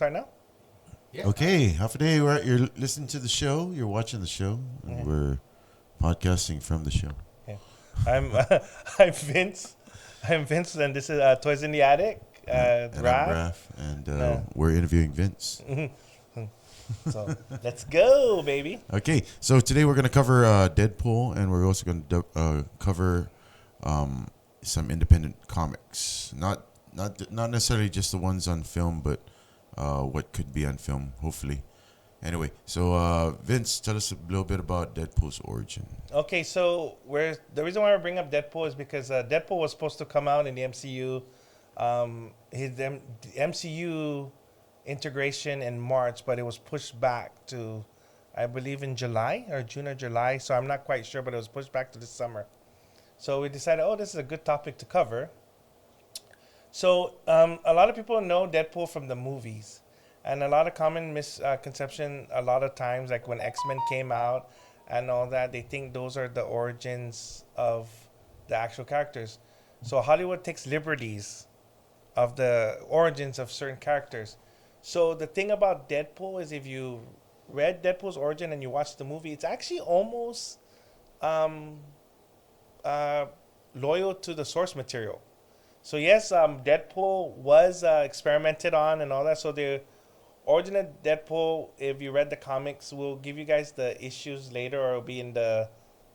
start now? Yeah. Okay, half a day. You're listening to the show. You're watching the show. And we're podcasting from the show. Yeah. I'm Vince. I'm Vince, and this is Toys in the Attic. And Raph. I'm Raph, and we're interviewing Vince. So let's go, baby. Okay, so today we're going to cover Deadpool, and we're also going to cover some independent comics. Not necessarily just the ones on film, but what could be on film, hopefully. Anyway, so Vince, tell us a little bit about Deadpool's origin. Okay, so the reason why I bring up Deadpool is because Deadpool was supposed to come out in the MCU. The MCU integration in March, but it was pushed back to, I believe, in July or June or July. So I'm not quite sure, but it was pushed back to this summer. So we decided, this is a good topic to cover. So a lot of people know Deadpool from the movies. And a lot of common misconception, a lot of times, like when X-Men came out and all that, they think those are the origins of the actual characters. So Hollywood takes liberties of the origins of certain characters. So the thing about Deadpool is if you read Deadpool's origin and you watch the movie, it's actually almost loyal to the source material. So yes, Deadpool was experimented on and all that. So the origin of Deadpool, if you read the comics, we'll give you guys the issues later, or it'll be in the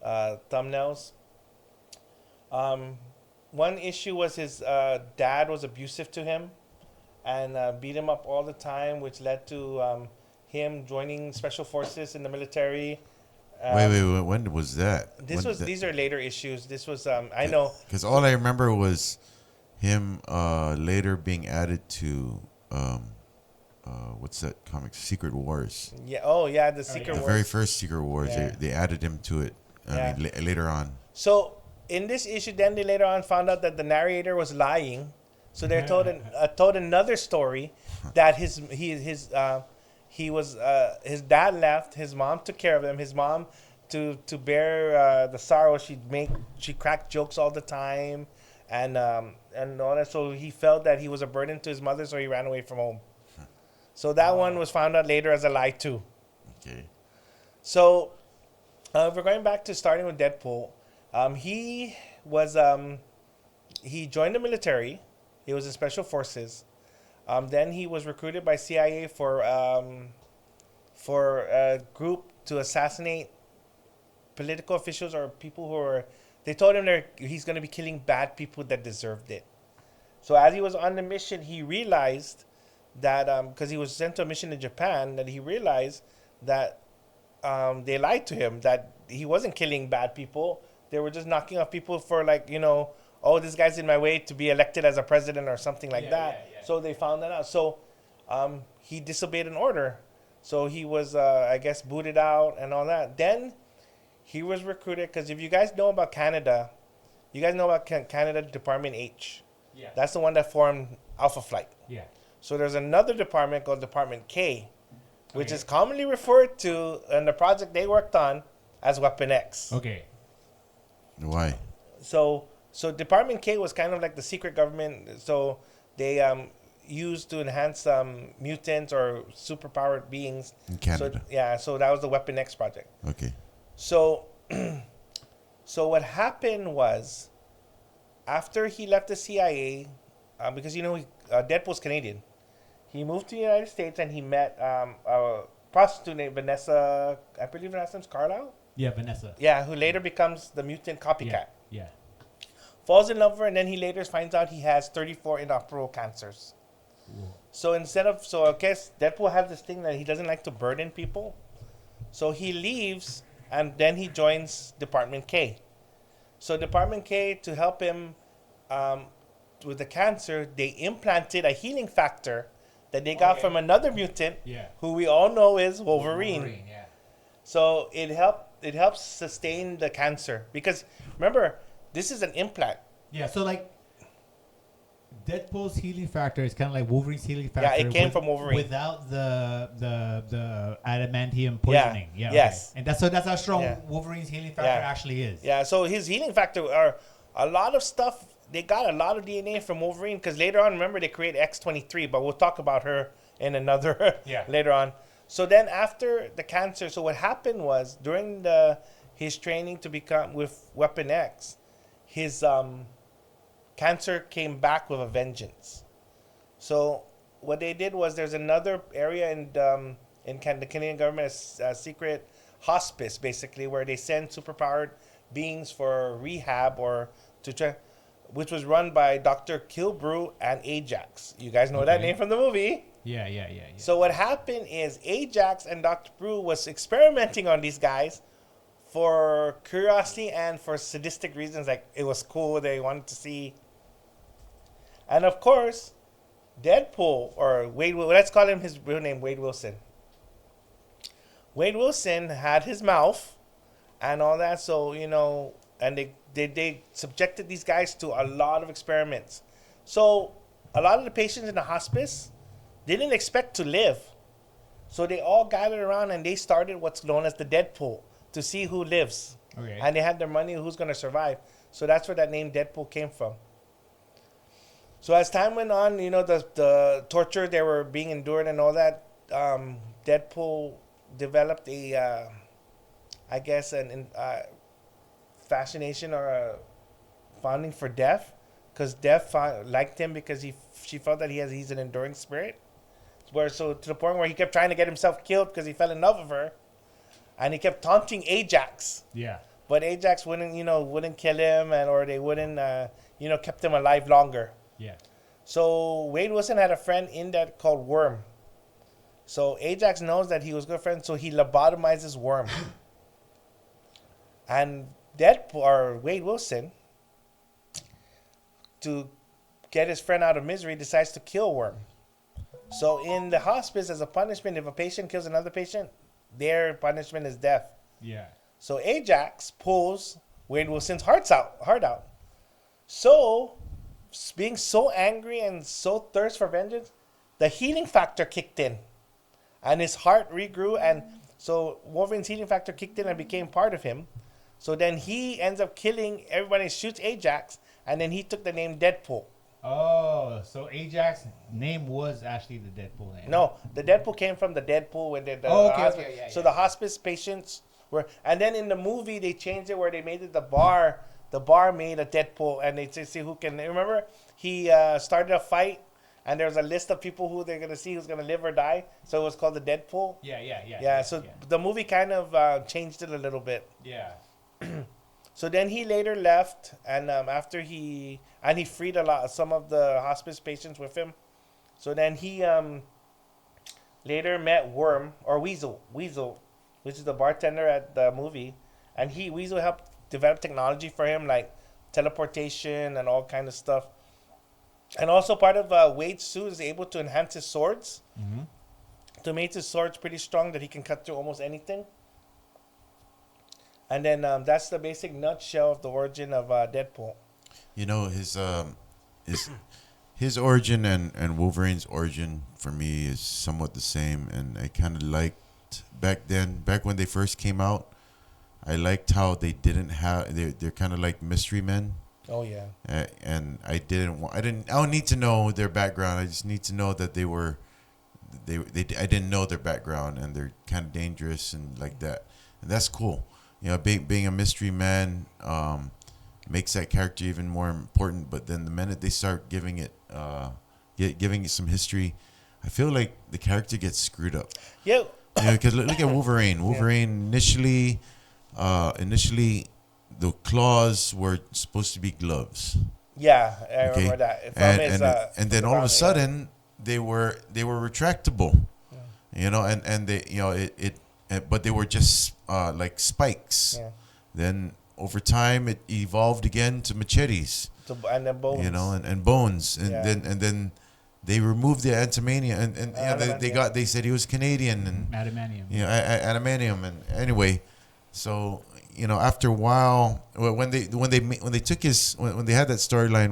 thumbnails. One issue was his dad was abusive to him and beat him up all the time, which led to him joining special forces in the military. Wait, when was that? These are later issues. This was I know, because all I remember was him later being added to what's that comic? Secret Wars. Yeah. Oh yeah, the Secret Wars. The very first Secret Wars. Yeah. They added him to it. I mean, later on. So in this issue, then they later on found out that the narrator was lying. So they told another story that his dad left. His mom took care of him. His mom, to bear the sorrow, she cracked jokes all the time, and all that. So he felt that he was a burden to his mother, so he ran away from home. So that one was found out later as a lie too. Okay. So we're going back to starting with Deadpool. He joined the military. He was in special forces. Then he was recruited by CIA for a group to assassinate political officials or people who are. They told him he's going to be killing bad people that deserved it. So as he was on the mission, he realized that because he was sent to a mission in Japan, that he realized that they lied to him, that he wasn't killing bad people. They were just knocking off people for this guy's in my way to be elected as a president or something like that. Yeah. So they found that out. So he disobeyed an order. So he was, I guess, booted out and all that. Then he was recruited, because if you guys know about Canada, you guys know about Canada Department H. Yeah. That's the one that formed Alpha Flight. Yeah. So there's another department called Department K, which is commonly referred to in the project they worked on as Weapon X. Okay. Why? So Department K was kind of like the secret government. So they used to enhance mutants or superpowered beings. In Canada. So that was the Weapon X project. Okay. So what happened was, after he left the CIA, because Deadpool's Canadian, he moved to the United States and he met a prostitute named Vanessa. I believe her last name's Carlisle. Yeah, Vanessa. Yeah, who later becomes the mutant copycat. Yeah. Falls in love with her, and then he later finds out he has 34 inoperable cancers. Whoa. So I guess Deadpool has this thing that he doesn't like to burden people. So he leaves, and then he joins Department K. So Department K, to help him with the cancer, they implanted a healing factor that they got from another mutant, who we all know is Wolverine. Yeah. So it helps sustain the cancer, because remember, this is an implant. Yeah, so like Deadpool's healing factor is kind of like Wolverine's healing factor. Yeah, it came from Wolverine without the adamantium poisoning. Yeah. Yes. Okay. And that's how strong Wolverine's healing factor actually is. Yeah. So his healing factor are a lot of stuff. They got a lot of DNA from Wolverine, because later on, remember, they create X-23, but we'll talk about her in another later on. So then after the cancer, so what happened was during his training to become with Weapon X, his cancer came back with a vengeance. So what they did was there's another area in the Canadian government, a secret hospice basically, where they send superpowered beings for rehab or to try, which was run by Dr. Kilbrew and Ajax. You guys know that name from the movie. Yeah. So what happened is Ajax and Dr. Brew was experimenting on these guys for curiosity and for sadistic reasons. Like it was cool. They wanted to see. And of course, Deadpool, or Wade, let's call him his real name, Wade Wilson. Wade Wilson had his mouth and all that. So, and they subjected these guys to a lot of experiments. So a lot of the patients in the hospice didn't expect to live. So they all gathered around and they started what's known as the Deadpool to see who lives. Okay. And they had their money, who's going to survive. So that's where that name Deadpool came from. So as time went on, the torture they were being endured and all that, Deadpool developed a fascination or a fonding for Death, because Death liked him because she felt that he's an enduring spirit. So to the point where he kept trying to get himself killed because he fell in love with her, and he kept taunting Ajax. Yeah. But Ajax wouldn't kill him, or they wouldn't kept him alive longer. Yeah. So Wade Wilson had a friend in that called Worm. So Ajax knows that he was good friends, so he lobotomizes Worm. And Deadpool, or Wade Wilson, to get his friend out of misery, decides to kill Worm. So in the hospice, as a punishment, if a patient kills another patient, their punishment is death. Yeah. So Ajax pulls Wade Wilson's heart out. So, being so angry and so thirst for vengeance, the healing factor kicked in. And his heart regrew, and so Wolverine's healing factor kicked in and became part of him. So then he ends up killing everybody, shoots Ajax, and then he took the name Deadpool. Oh, so Ajax's name was actually the Deadpool name. No, the Deadpool came from the Deadpool when they okay. So the hospice patients were, and then in the movie they changed it where they made it the bar. The bar made a Deadpool, and they see who can. Remember, he started a fight, and there was a list of people who they're gonna see who's gonna live or die. So it was called the Deadpool. Yeah. So the movie kind of changed it a little bit. Yeah. So then he later left, and after he freed some of the hospice patients with him. So then he later met Worm, or Weasel, which is the bartender at the movie, and Weasel helped develop technology for him, like teleportation and all kind of stuff. And also part of Wade's suit is able to enhance his swords, to make his swords pretty strong that he can cut through almost anything. And then that's the basic nutshell of the origin of Deadpool. His origin and Wolverine's origin for me is somewhat the same, and I kind of liked back when they first came out. I liked how they didn't have they're kind of like mystery men. Oh yeah. And I don't need to know their background. I just need to know that I didn't know their background, and they're kind of dangerous and like that, and that's cool. Being a mystery man makes that character even more important. But then the minute they start giving it some history, I feel like the character gets screwed up. Yeah. Because look at Wolverine. Wolverine initially, the claws were supposed to be gloves. Yeah, I remember that. And then all of a sudden they were retractable. Yeah. And they but they were just like spikes. Yeah. Then over time it evolved again to machetes. And then bones. And bones. And then they removed the adamantium, and they said he was Canadian and adamantium. Adamantium. And anyway, so after a while, when they took when they had that storyline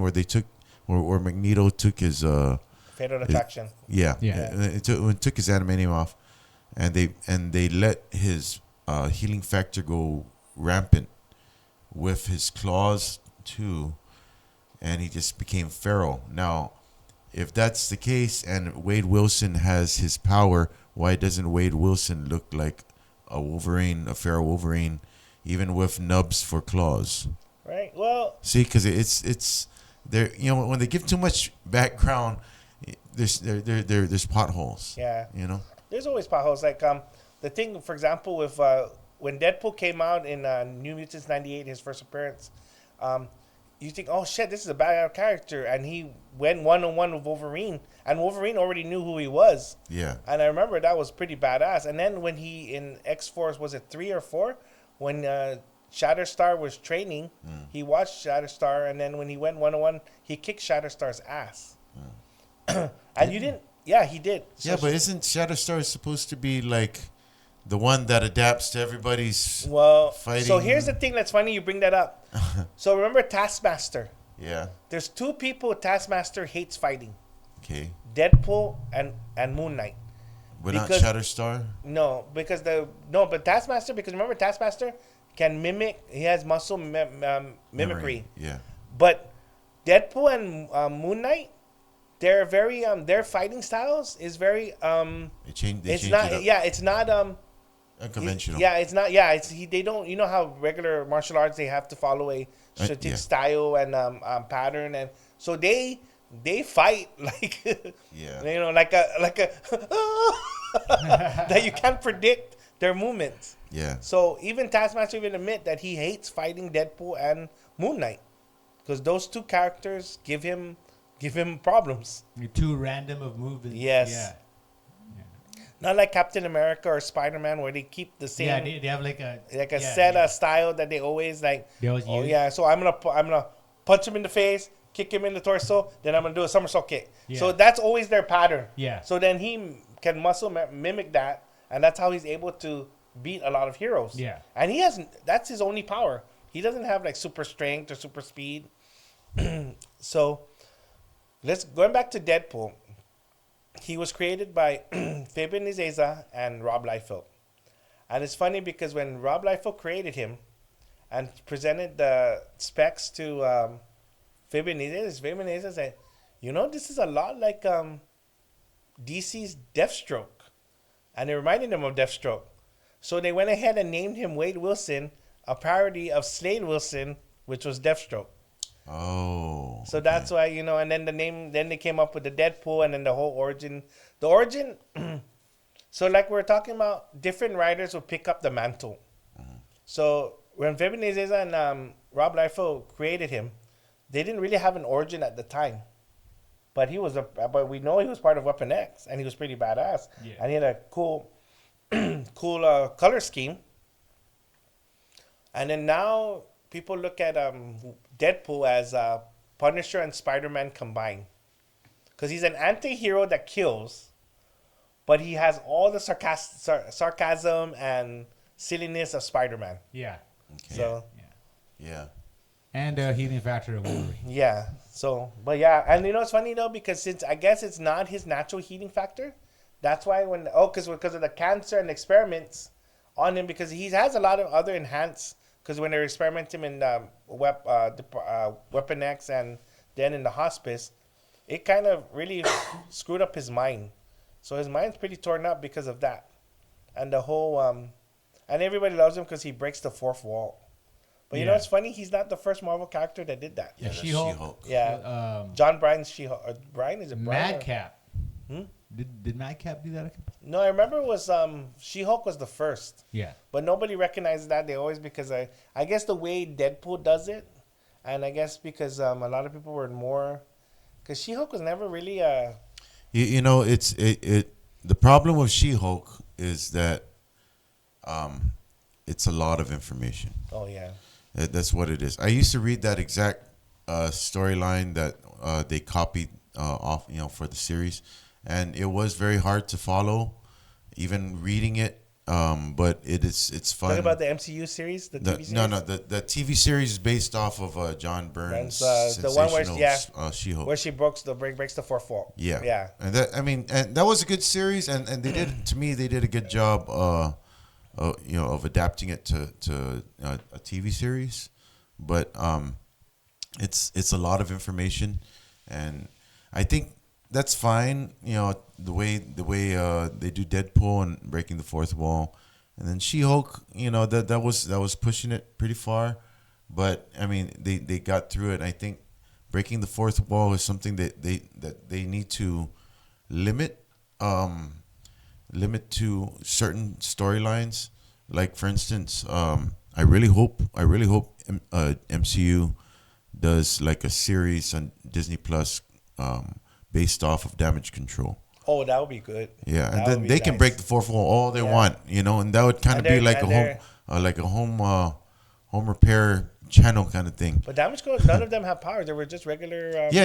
where Magneto took his fatal attraction. It took his adamantium off, and they let his healing factor go rampant with his claws too, and he just became feral. Now, if that's the case and Wade Wilson has his power, why doesn't Wade Wilson look like a Wolverine, a feral Wolverine, even with nubs for claws? Right. Well, See, because it's there. You know, when they give too much background, there's potholes. yeah. You know. There's always potholes. Like the thing, for example, with when Deadpool came out in New Mutants '98, his first appearance, you think, oh shit, this is a bad character, and he went 1-on-1 with Wolverine, and Wolverine already knew who he was. Yeah. And I remember that was pretty badass. And then when he in X-Force, was it 3 or 4, when Shatterstar was training, he watched Shatterstar, and then when he went 1-on-1, he kicked Shatterstar's ass. And you didn't. Yeah, he did. So Yeah, but isn't Shatterstar supposed to be like the one that adapts to everybody's fighting? So here's the thing that's funny you bring that up. So remember Taskmaster. Yeah. There's 2 people Taskmaster hates fighting. Okay. Deadpool and Moon Knight. But not Because- Shatterstar? No, because but Taskmaster, because remember Taskmaster can mimic, he has muscle mimicry. Yeah. But Deadpool and Moon Knight, they're very their fighting styles is very They changed it's it not up. it's not Unconventional. Yeah, it's not. They don't. You know how regular martial arts they have to follow a strategic yeah. style and pattern, and so they fight like Yeah. you know like a that you can't predict their movements. Yeah. So even Taskmaster even admit that he hates fighting Deadpool and Moon Knight because those 2 characters give him problems. You're too random of movements. Yes. Yeah. Not like Captain America or Spider-Man where they keep the same. Yeah, they have like a set style that they always like. They always oh use. yeah, so I'm gonna punch him in the face, kick him in the torso, then I'm gonna do a somersault kick. Yeah. So that's always their pattern. Yeah. So then he can mimic that, and that's how he's able to beat a lot of heroes. Yeah. And that's his only power. He doesn't have like super strength or super speed. So going back to Deadpool. He was created by Fabian Nicieza and Rob Liefeld. And it's funny because when Rob Liefeld created him and presented the specs to Fabian Nicieza said, this is a lot like DC's Deathstroke. And it reminded him of Deathstroke. So they went ahead and named him Wade Wilson, a parody of Slade Wilson, which was Deathstroke. Oh. So that's why, and then then they came up with the Deadpool and then the whole origin. The origin, so like we're talking about, different writers will pick up the mantle. So when Fabian Nicieza and Rob Liefeld created him, they didn't really have an origin at the time. But but we know he was part of Weapon X and he was pretty badass. Yeah. And he had a cool color scheme. And then now people look at Deadpool as Punisher and Spider-Man combined. Because he's an anti-hero that kills, but he has all the sarcasm and silliness of Spider-Man. Yeah. Okay. So, Yeah. And healing factor of Wolverine. yeah. So, but yeah. And it's funny though, because since I guess it's not his natural healing factor, that's why because of the cancer and experiments on him, because he has a lot of other enhanced. Because when they're experimenting in Weapon X and then in the hospice, it kind of really screwed up his mind. So his mind's pretty torn up because of that. And the whole... and everybody loves him because he breaks the 4th wall. But you know what's funny? He's not the first Marvel character that did that. Yeah, that's She-Hulk. She-Hulk. Yeah. John Bryan's She-Hulk. Brian? Is it Brian? Madcap. Did Madcap do that? No, I remember it was... She-Hulk was the first. Yeah. But nobody recognizes that. They always, because I guess the way Deadpool does it, and I guess because a lot of people were more, because She-Hulk was never really the problem with She-Hulk is that it's a lot of information. Oh yeah. That's what it is. I used to read that exact storyline that they copied off, for the series, and it was very hard to follow, even reading it. But it's fun. Talking about the MCU series, the TV series. No, the TV series is based off of John Burns' the one where She-Hulk, where she breaks the 4th wall. Yeah. And that was a good series, and they did a good job, of adapting it to a TV series, but it's a lot of information, and I think that's fine. You know, the way they do Deadpool and breaking the fourth wall, and then She-Hulk. You know, that was pushing it pretty far, but I mean they got through it. I think breaking the fourth wall is something that they need to limit limit to certain storylines. Like for instance, I really hope MCU does like a series on Disney Plus based off of Damage Control. Oh, that would be good. Yeah, and That then would they be can nice. break the fourth wall all they want, you know, and that would kind of And be like they're- a home repair channel kind of thing. But Damage Control, none of them have powers. They were just regular. That's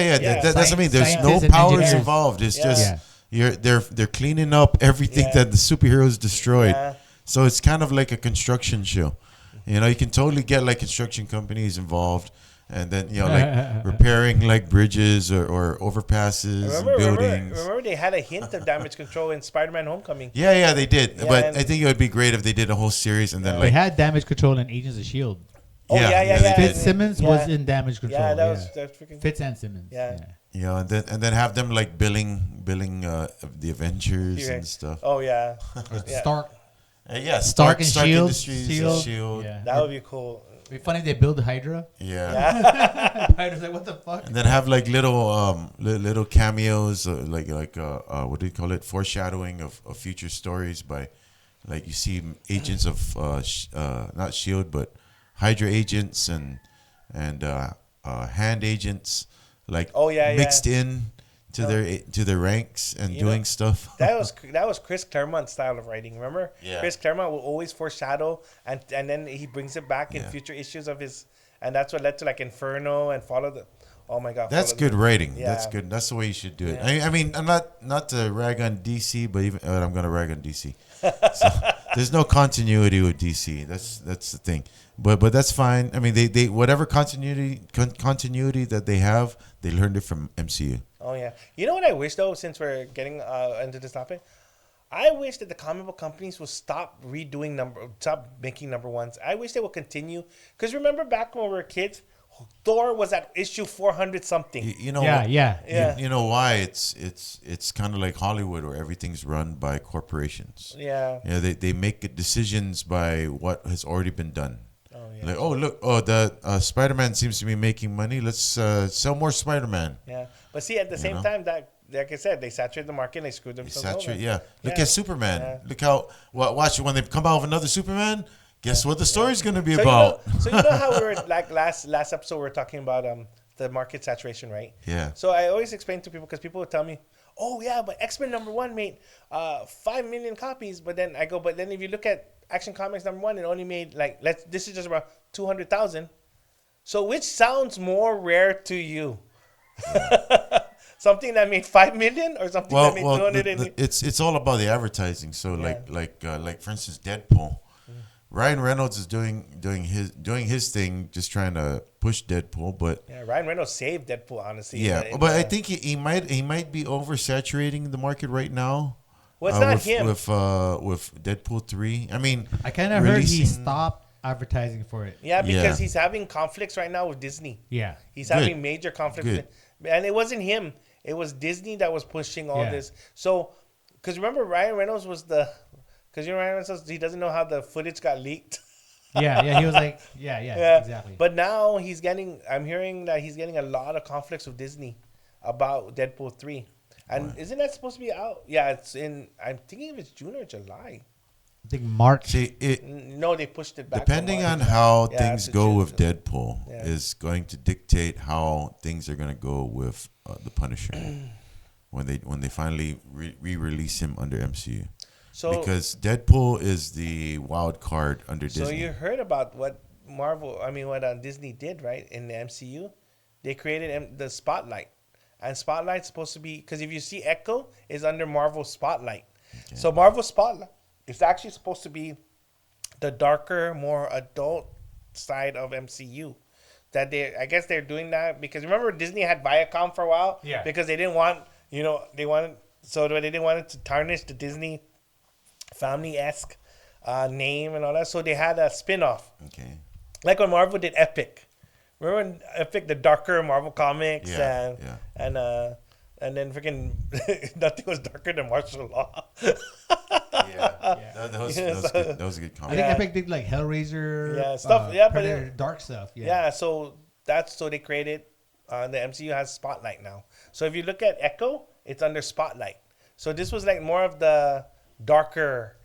what I mean. There's no Scientists and powers engineers. involved. It's Yeah. just Yeah. they're cleaning up everything Yeah. that the superheroes destroyed. Yeah. So it's kind of like a construction show. You know, you can totally get like construction companies involved, and then you know like repairing like bridges or overpasses and buildings. Remember, they had a hint of Damage Control in Spider-Man: Homecoming. Yeah, they did. Yeah, But and- I think it would be great if they did a whole series and then They like had Damage Control in Agents of Shield. Oh yeah, they did. Fitzsimmons was Yeah. in Damage Control. Yeah, that's freaking. Fitz and Simmons. Yeah. you know, and then have them like billing the Avengers Yeah. and stuff. Oh yeah, yeah. Stark. Yeah, Stark and Shield. Industries, Shield. Yeah. That would be cool. It'd be funny if they build the Hydra. Yeah. Hydra's like, what the fuck? And then have like little cameos, like what do you call it? Foreshadowing of future stories by, like you see agents of not Shield but Hydra agents and hand agents, like Oh, yeah, mixed in to their ranks and You doing know, stuff. That was Chris Claremont's style of writing. Remember? Yeah. Chris Claremont will always foreshadow, and then he brings it back in Yeah. future issues of his, and that's what led to like Inferno and Follow the. Oh my God. That's Follow good the- writing. Yeah. That's good. That's the way you should do it. Yeah. I mean, I'm not to rag on DC, but even I'm gonna rag on DC. So, there's no continuity with DC. That's the thing. But that's fine. I mean, they whatever continuity that they have, they learned it from MCU. Oh yeah. You know what I wish though, since we're getting into this topic, I wish that the comic book companies would stop making number ones. I wish they would continue, because remember back when we were kids, Thor was at issue 400 something. You know, Yeah. You know why? It's kind of like Hollywood, where everything's run by corporations. Yeah. Yeah, they make decisions by what has already been done. Oh yeah. Like, oh look, the Spider-Man seems to be making money. Let's sell more Spider-Man. Yeah. But see, at the same know? time, that like I said, they saturated the market and they screwed themselves over. Yeah. Look Yeah. at Superman. Yeah. Look how watch when they come out with another Superman. Guess what the story's gonna be So about? you know how we were like last episode we were talking about the market saturation, right? Yeah. So I always explain to people, because people would tell me, "Oh yeah, but X-Men #1 made 5 million copies," but then I go, "But then if you look at Action Comics #1, it only made like this is just about 200,000." So which sounds more rare to you? Something that made 5 million or something that made 200? It's all about the advertising. So like for instance, Deadpool. Ryan Reynolds is doing his thing, just trying to push Deadpool, but Yeah, Ryan Reynolds saved Deadpool, honestly. yeah, but I think he might be oversaturating the market right now. Well, it's not with, him. with Deadpool 3. I mean, I kind of heard he releasing- stopped advertising for it. Yeah, because Yeah. he's having conflicts right now with Disney. Yeah. He's Good. having major conflicts. Good. And it wasn't him. It was Disney that was pushing all Yeah. this. So, because remember, Ryan Reynolds was because Ryan Reynolds says he doesn't know how the footage got leaked. Yeah. He was like, yeah, exactly. But now I'm hearing that he's getting a lot of conflicts with Disney about Deadpool 3. And isn't that supposed to be out? Yeah, I'm thinking if it's June or July. I think March. see it. No, they pushed it back. Depending to on March. how Yeah, things it's a go June. with Deadpool Yeah. is going to dictate how things are going to go with the Punisher when they finally re-release him under MCU. So, Because Deadpool is the wild card under So Disney. you heard about what Disney did, right? In the MCU, they created the Spotlight, and Spotlight's supposed to be, because if you see Echo is under Marvel Spotlight, so Marvel Spotlight is actually supposed to be the darker, more adult side of MCU. I guess they're doing that because remember Disney had Viacom for a while, Yeah. because they didn't want they didn't want it to tarnish the Disney family-esque name and all that. So they had a spin-off. Okay. Like when Marvel did Epic. Remember when Epic, the darker Marvel comics Yeah, and And then freaking nothing was darker than martial law. That was good. That was a good I comment. think Epic did like Hellraiser, Yeah, stuff. Yeah, but Predator, dark stuff. Yeah. Yeah, so they created. The MCU has Spotlight now. So if you look at Echo, it's under Spotlight. So this was like more of the darker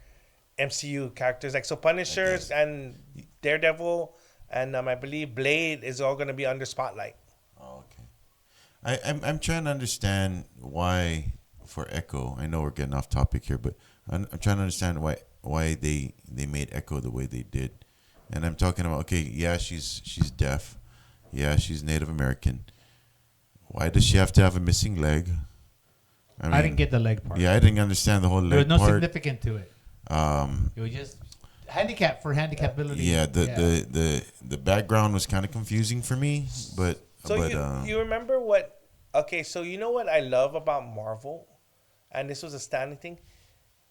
MCU characters, like so Punishers and Daredevil, and I believe Blade is all going to be under Spotlight. Oh, okay. I'm trying to understand why for Echo. I know we're getting off topic here, but I'm trying to understand why they made Echo the way they did. And I'm talking about, okay, yeah, she's deaf. Yeah, she's Native American. Why does she have to have a missing leg? I didn't get the leg part. Yeah, I didn't understand the whole leg There was no part. significance to it. It was just handicap for handicapability. Yeah, the background was kind of confusing for me, but You remember what? Okay, so you know what I love about Marvel, and this was a standing thing.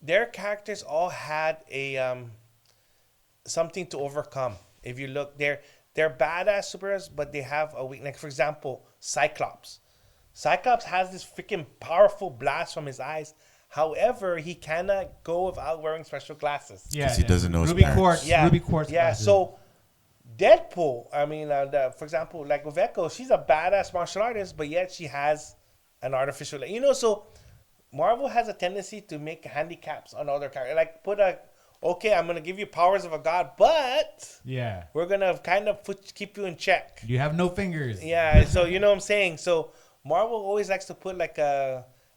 Their characters all had a something to overcome. If you look, they're badass superheroes, but they have a weakness. Like for example, Cyclops. Cyclops has this freaking powerful blast from his eyes. However, he cannot go without wearing special glasses. Yeah, 'Cause he doesn't know his Ruby parents. quartz. Yeah, Ruby quartz. Yeah, glasses. so Deadpool. I mean, for example, like with Echo, she's a badass martial artist, but yet she has an artificial leg. So Marvel has a tendency to make handicaps on other characters. Like okay, I'm gonna give you powers of a god, but yeah, we're gonna kind of keep you in check. you have no fingers. Yeah, so you know what I'm saying. So Marvel always likes to put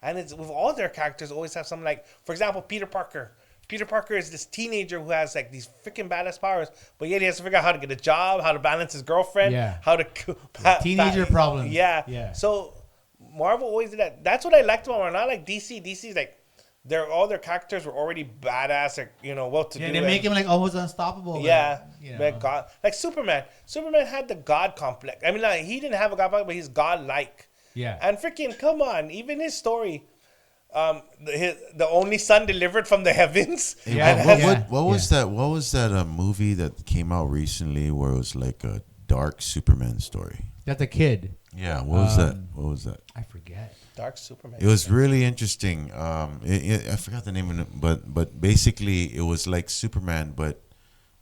and it's with all their characters always have something like, for example, Peter Parker. Peter Parker is this teenager who has like these freaking badass powers, but yet he has to figure out how to get a job, how to balance his girlfriend, how to teenager problems. Yeah. So Marvel always did that. That's what I liked about Marvel. Not like DC. DC's like all their characters were already badass, like well to do. Yeah, they make him like almost unstoppable. Yeah, like God, like Superman. Superman had the God complex. I mean, he didn't have a God complex, but he's God-like. Yeah, and freaking come on, even his story. The only son delivered from the heavens. What was that? What was that movie that came out recently where it was like a dark Superman story? That's a kid. Yeah, what was that? What was that? I forget. Dark Superman. It was really interesting. I forgot the name of it, but basically it was like Superman, but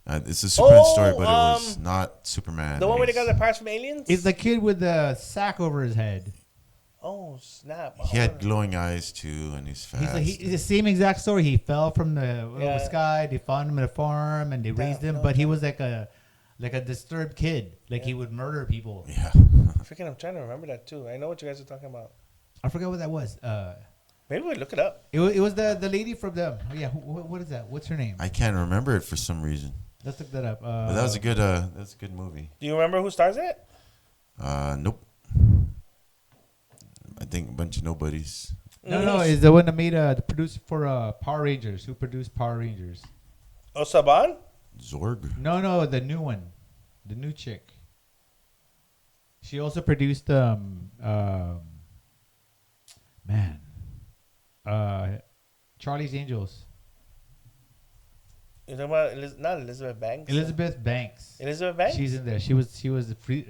it's a Superman story, but it was not Superman. The one where they got the parts from aliens. It's the kid with the sack over his head. Oh snap! He had glowing eyes too, and he's fast. He's the same exact story. He fell from the sky. They found him at a farm and they raised him, but he was like a disturbed kid. Like he would murder people. Yeah. Freaking, I'm trying to remember that too. I know what you guys are talking about. I forgot what that was. Maybe we look it up. It was the lady from them. Oh, yeah, what is that? What's her name? I can't remember it for some reason. Let's look that up. But that was a good movie. Do you remember who stars in it? Nope. I think a bunch of nobodies. No, it's the one that made the producer for Power Rangers. Who produced Power Rangers? Oh, Saban? Zorg? No, the new one, the new chick. She also produced Charlie's Angels. You're talking about not Elizabeth Banks? Elizabeth Banks. Elizabeth Banks? She's in there. She was the free.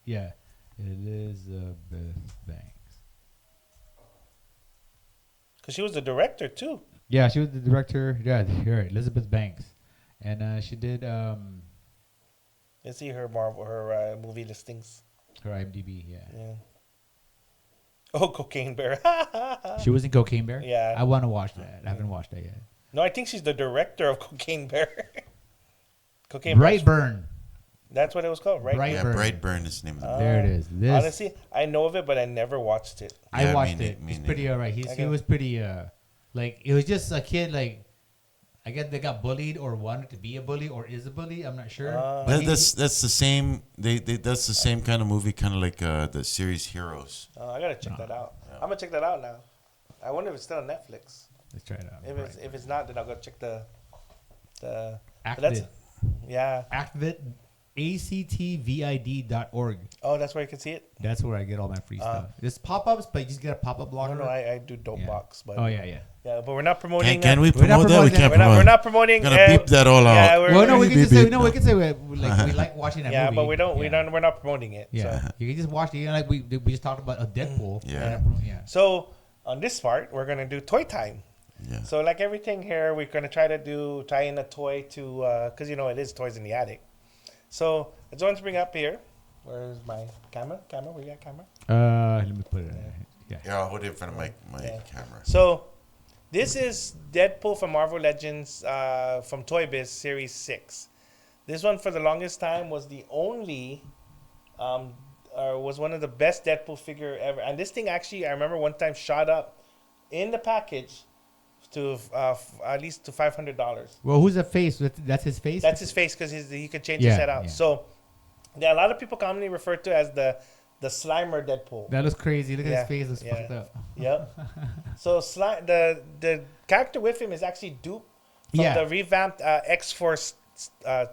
Yeah, Elizabeth Banks. Because she was the director too. Yeah, she was the director. Yeah, you're right, Elizabeth Banks, and she did Let's see her movie listings. her IMDb. Yeah. Oh, Cocaine Bear. She was in Cocaine Bear. Yeah. I want to watch that. I haven't watched that yet. No, I think she's the director of Cocaine Bear. Cocaine Bear. Brightburn. That's what it was called, right? Brightburn. Yeah, Brightburn is the name of the There it is. Honestly, I know of it, but I never watched it. I Yeah, watched me it. me It's pretty neither. alright. He was pretty like it was just a kid like I guess they got bullied or wanted to be a bully or is a bully. I'm not sure. But That's the same. That's the same kind of movie, kind of like the series Heroes. I gotta check that out. I'm gonna check that out now. I wonder if it's still on Netflix. let's try it out. If it's not, then I'll go check the. Act but that's Vid. yeah. Act Vid. actvid.org. Oh, that's where you can see it. That's where I get all my free stuff. There's pop-ups, but you just get a pop-up blocker. No, I do dope box, but Oh yeah. yeah, but we're not promoting. Can we We're not promote that? We promoting can't that. promote. We're not promoting. Gonna beep that all Yeah, out. Well, no, we can just say Beep, no. We can say we like watching that Yeah, movie. but we don't. Yeah. We're not promoting it. Yeah, So. you can just watch it. Like we just talked about a Deadpool. Yeah. Yeah. So on this part, we're gonna do toy time. Yeah. So like everything here, we're gonna try to tie in a toy to because it is toys in the attic. So I just want to bring up here. Where's my camera? Where you got camera? Let me put it. Yeah. Yeah, I'll hold it in front of my camera. So this is Deadpool from Marvel Legends from Toy Biz Series 6. This one for the longest time was the only was one of the best Deadpool figure ever. And this thing actually, I remember one time shot up in the package to at least to $500. Well, who's the face? That's his face. That's his face because he could change his head out. Yeah. So yeah, a lot of people commonly refer to as the Slimer Deadpool. That looks crazy. Look Yeah, at his face. Looks yeah. fucked up. Yep. So the character with him is actually Dupe from the revamped X-Force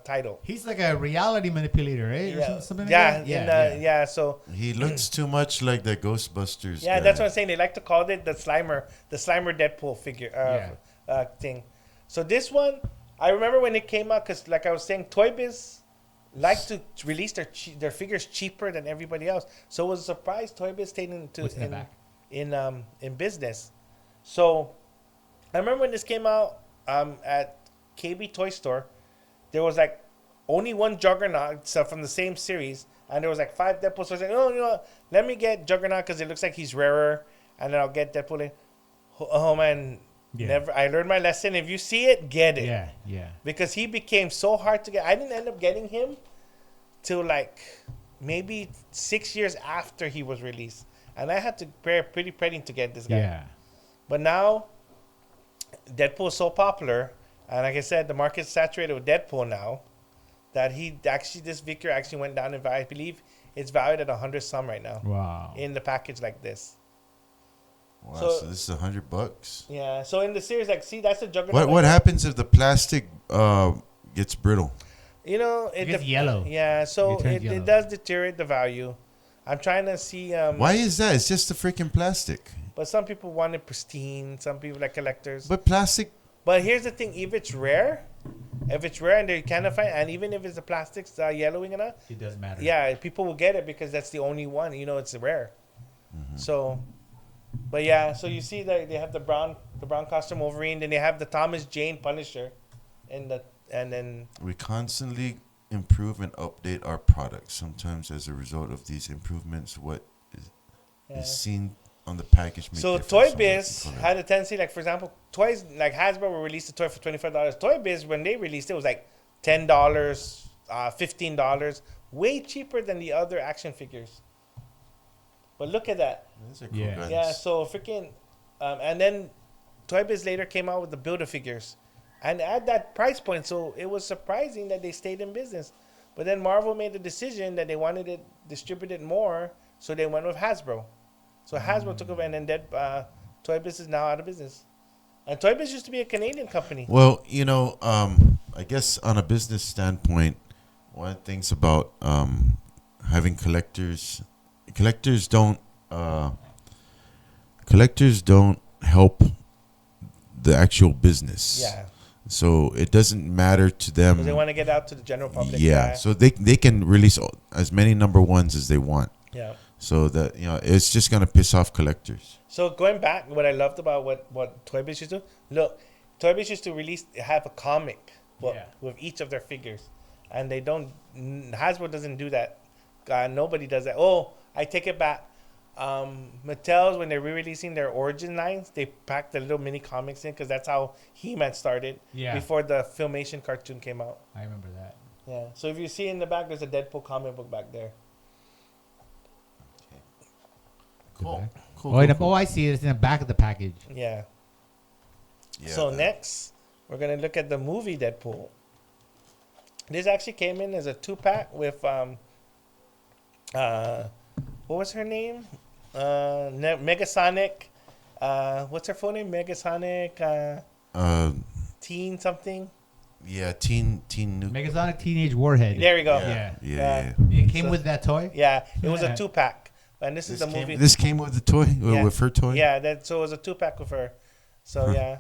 title. He's like a reality manipulator, right? Yeah. Or something like Yeah, that? yeah. So He looks too much like the Ghostbusters. yeah, guy. that's what I'm saying. They like to call it the Slimer Deadpool figure thing. So this one, I remember when it came out because, like I was saying, Toy Biz like to release their figures cheaper than everybody else. So it was a surprise Toy Biz stayed in business. So I remember when this came out at KB Toy Store, there was like only one Juggernaut from the same series, and there was like 5 Deadpool. So I was like, oh, you know what? Let me get Juggernaut because it looks like he's rarer, and then I'll get Deadpool in. Oh man, never. I learned my lesson. If you see it, get it. Yeah. Because he became so hard to get. I didn't end up getting him till like maybe 6 years after he was released, and I had to pay pretty penny to get this guy. Yeah. But now, Deadpool is so popular, and like I said, the market's saturated with Deadpool now, that this figure actually went down in value. I believe it's valued at 100 some right now. Wow. In the package like this. Wow, so this is $100. Yeah. So in the series, like, see, that's the Juggernaut. What happens if the plastic gets brittle? It gets yellow. Yeah. So It turns it yellow. does deteriorate the value. I'm trying to see. Why is that? It's just the freaking plastic. But some people want it pristine. Some people like collectors. But plastic. But here's the thing: if it's rare and they can't find, and even if it's the plastics yellowing enough, It doesn't matter. yeah, people will get it because that's the only one. It's rare. Mm-hmm. So, but yeah, so you see that they have the brown costume Wolverine, then they have the Thomas Jane Punisher, and then We constantly improve and update our products. Sometimes, as a result of these improvements, what is seen on the package. So Toy Biz had a tendency, like for example, toys like Hasbro will release a toy for $25. Toy Biz, when they released it, was like $10, $15, way cheaper than the other action figures. But look at that. Those are cool Yeah. guns. Yeah, so freaking, and then Toy Biz later came out with the Build-A-Figures, and at that price point, so it was surprising that they stayed in business. But then Marvel made the decision that they wanted it distributed more, so they went with Hasbro. So Hasbro took over, and then Toy Biz is now out of business. And Toy Biz used to be a Canadian company. Well, I guess on a business standpoint, one of the things about having collectors don't help the actual business. Yeah, So it doesn't matter to them. because they want to get out to the general public. Yeah. So they can release as many number ones as they want. Yeah. So that it's just gonna piss off collectors. So going back, what I loved about what Toy Biz used to do, look, Toy Biz used to have a comic book with each of their figures, and they don't. Hasbro doesn't do that. Nobody does that. Oh, I take it back. Mattel's, when they're re-releasing their origin lines, they pack the little mini comics in because that's how He-Man started. Yeah. Before the Filmation cartoon came out. I remember that. Yeah. So if you see in the back, there's a Deadpool comic book back there. Cool. I see it. It's in the back of the package. Yeah. Yeah, So next, we're gonna look at the movie Deadpool. This actually came in as a 2-pack with what was her name? Megasonic. What's her full name? Megasonic. Teen something. Teen Nuke. Megasonic Teenage Warhead. There we go. Yeah. Yeah. It came with that toy. Yeah, it was a 2-pack, and this is the movie. This came with the toy, with her toy. Yeah, so it was a 2-pack with her. So yeah,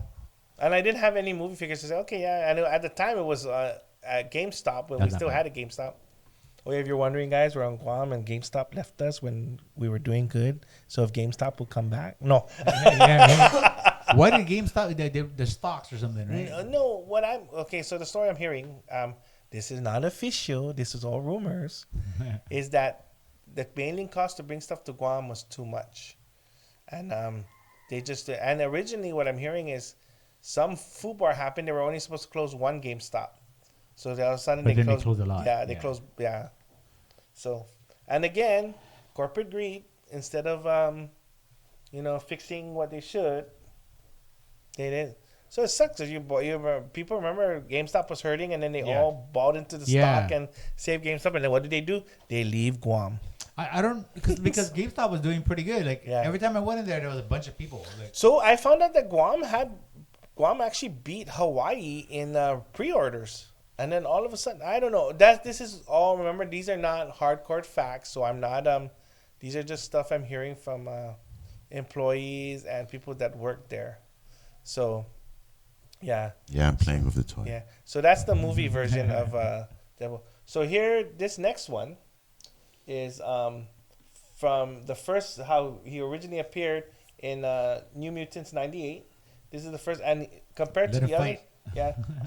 and I didn't have any movie figures to say. Okay, yeah, I know at the time it was at GameStop when we That's still not had a GameStop. Oh, if you're wondering, guys, we're on Guam and GameStop left us when we were doing good. So if GameStop will come back, no. Yeah. Why did GameStop? The stocks or something, right? No, so the story I'm hearing, this is not official, this is all rumors, is that the mailing cost to bring stuff to Guam was too much. And and originally what I'm hearing is some food bar happened, they were only supposed to close one GameStop. So all of a sudden But then they closed a lot. Yeah, they closed, yeah. So, and again, corporate greed, instead of, fixing what they should, they didn't. So it sucks if people remember GameStop was hurting, and then they all bought into the stock and saved GameStop, and then what do? They leave Guam. I don't because GameStop was doing pretty good. Like every time I went in there was a bunch of people. Like, so I found out that Guam actually beat Hawaii in pre-orders, and then all of a sudden I don't know. This is all. Remember, these are not hardcore facts, so I'm not. These are just stuff I'm hearing from employees and people that work there. So, yeah. Yeah, I'm playing with the toy. Yeah. So that's the movie version of Deadpool. So here, this next one is from the first, how he originally appeared in New Mutants 98. This is the first, and compared to the other,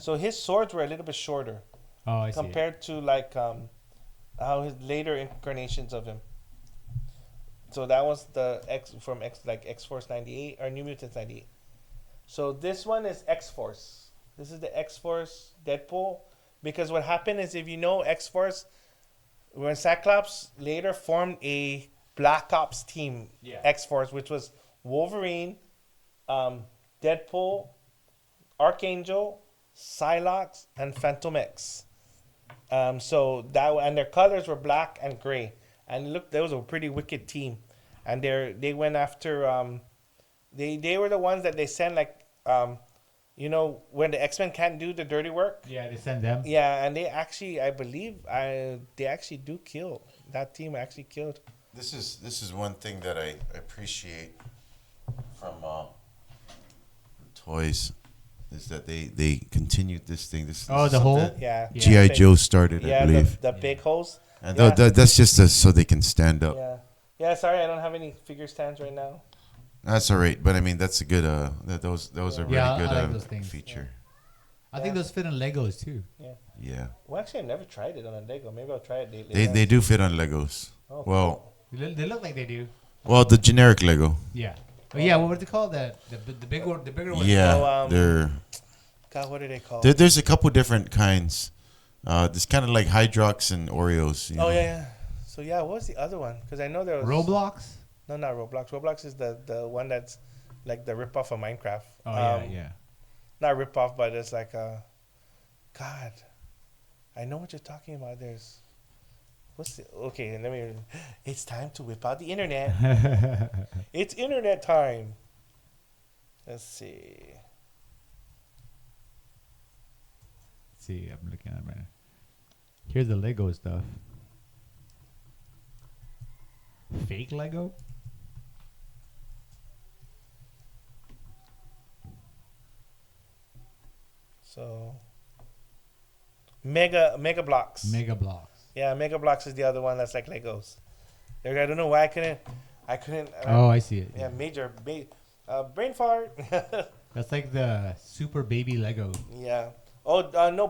so his swords were a little bit shorter. Oh, I see. Compared to like how his later incarnations of him. So that was the X-Force 98 or New Mutants 98. So this one is X-Force. This is the X-Force Deadpool. Because what happened is, if you know X-Force, when Cyclops later formed a Black Ops team, X-Force, which was Wolverine, Deadpool, Archangel, Psylocke, and Phantom X. So and their colors were black and gray. And that was a pretty wicked team. And they went after... They were the ones that they send, when the X-Men can't do the dirty work. Yeah, they send them. Yeah, and they actually, I believe, they actually do kill. That team actually killed. This is one thing that I appreciate from toys, is that they continued this thing. This the whole? G.I. Joe started, I believe. The big holes. And that's just so they can stand up. Yeah, sorry, I don't have any figure stands right now. That's all right, but I mean that's a good. Those are really good I like those things. feature. I think those fit on Legos too. Yeah. Well, actually, I've never tried it on a Lego. Maybe I'll try it. They do fit on Legos. Oh, well, they look like they do. Well, the generic Lego. Yeah. Oh yeah, what were they called? The big one, the bigger one. Yeah, they're. God, what are they called? There's a couple different kinds. There's kind of like Hydrox and Oreos. You know? Yeah. So what was the other one? Because I know there was Roblox. No, not Roblox. Roblox is the one that's like the ripoff of Minecraft. Oh yeah. Not ripoff, but it's like God, I know what you're talking about. It's time to whip out the internet. It's internet time. Let's see. I'm looking at it right now. Here's the Lego stuff. Fake Lego? So Mega Blocks. Mega Blocks. Yeah, Mega Blocks is the other one that's like Legos. I don't know why I couldn't. Oh, I see it. Yeah, brain fart. That's like the super baby Lego. Yeah. Oh no,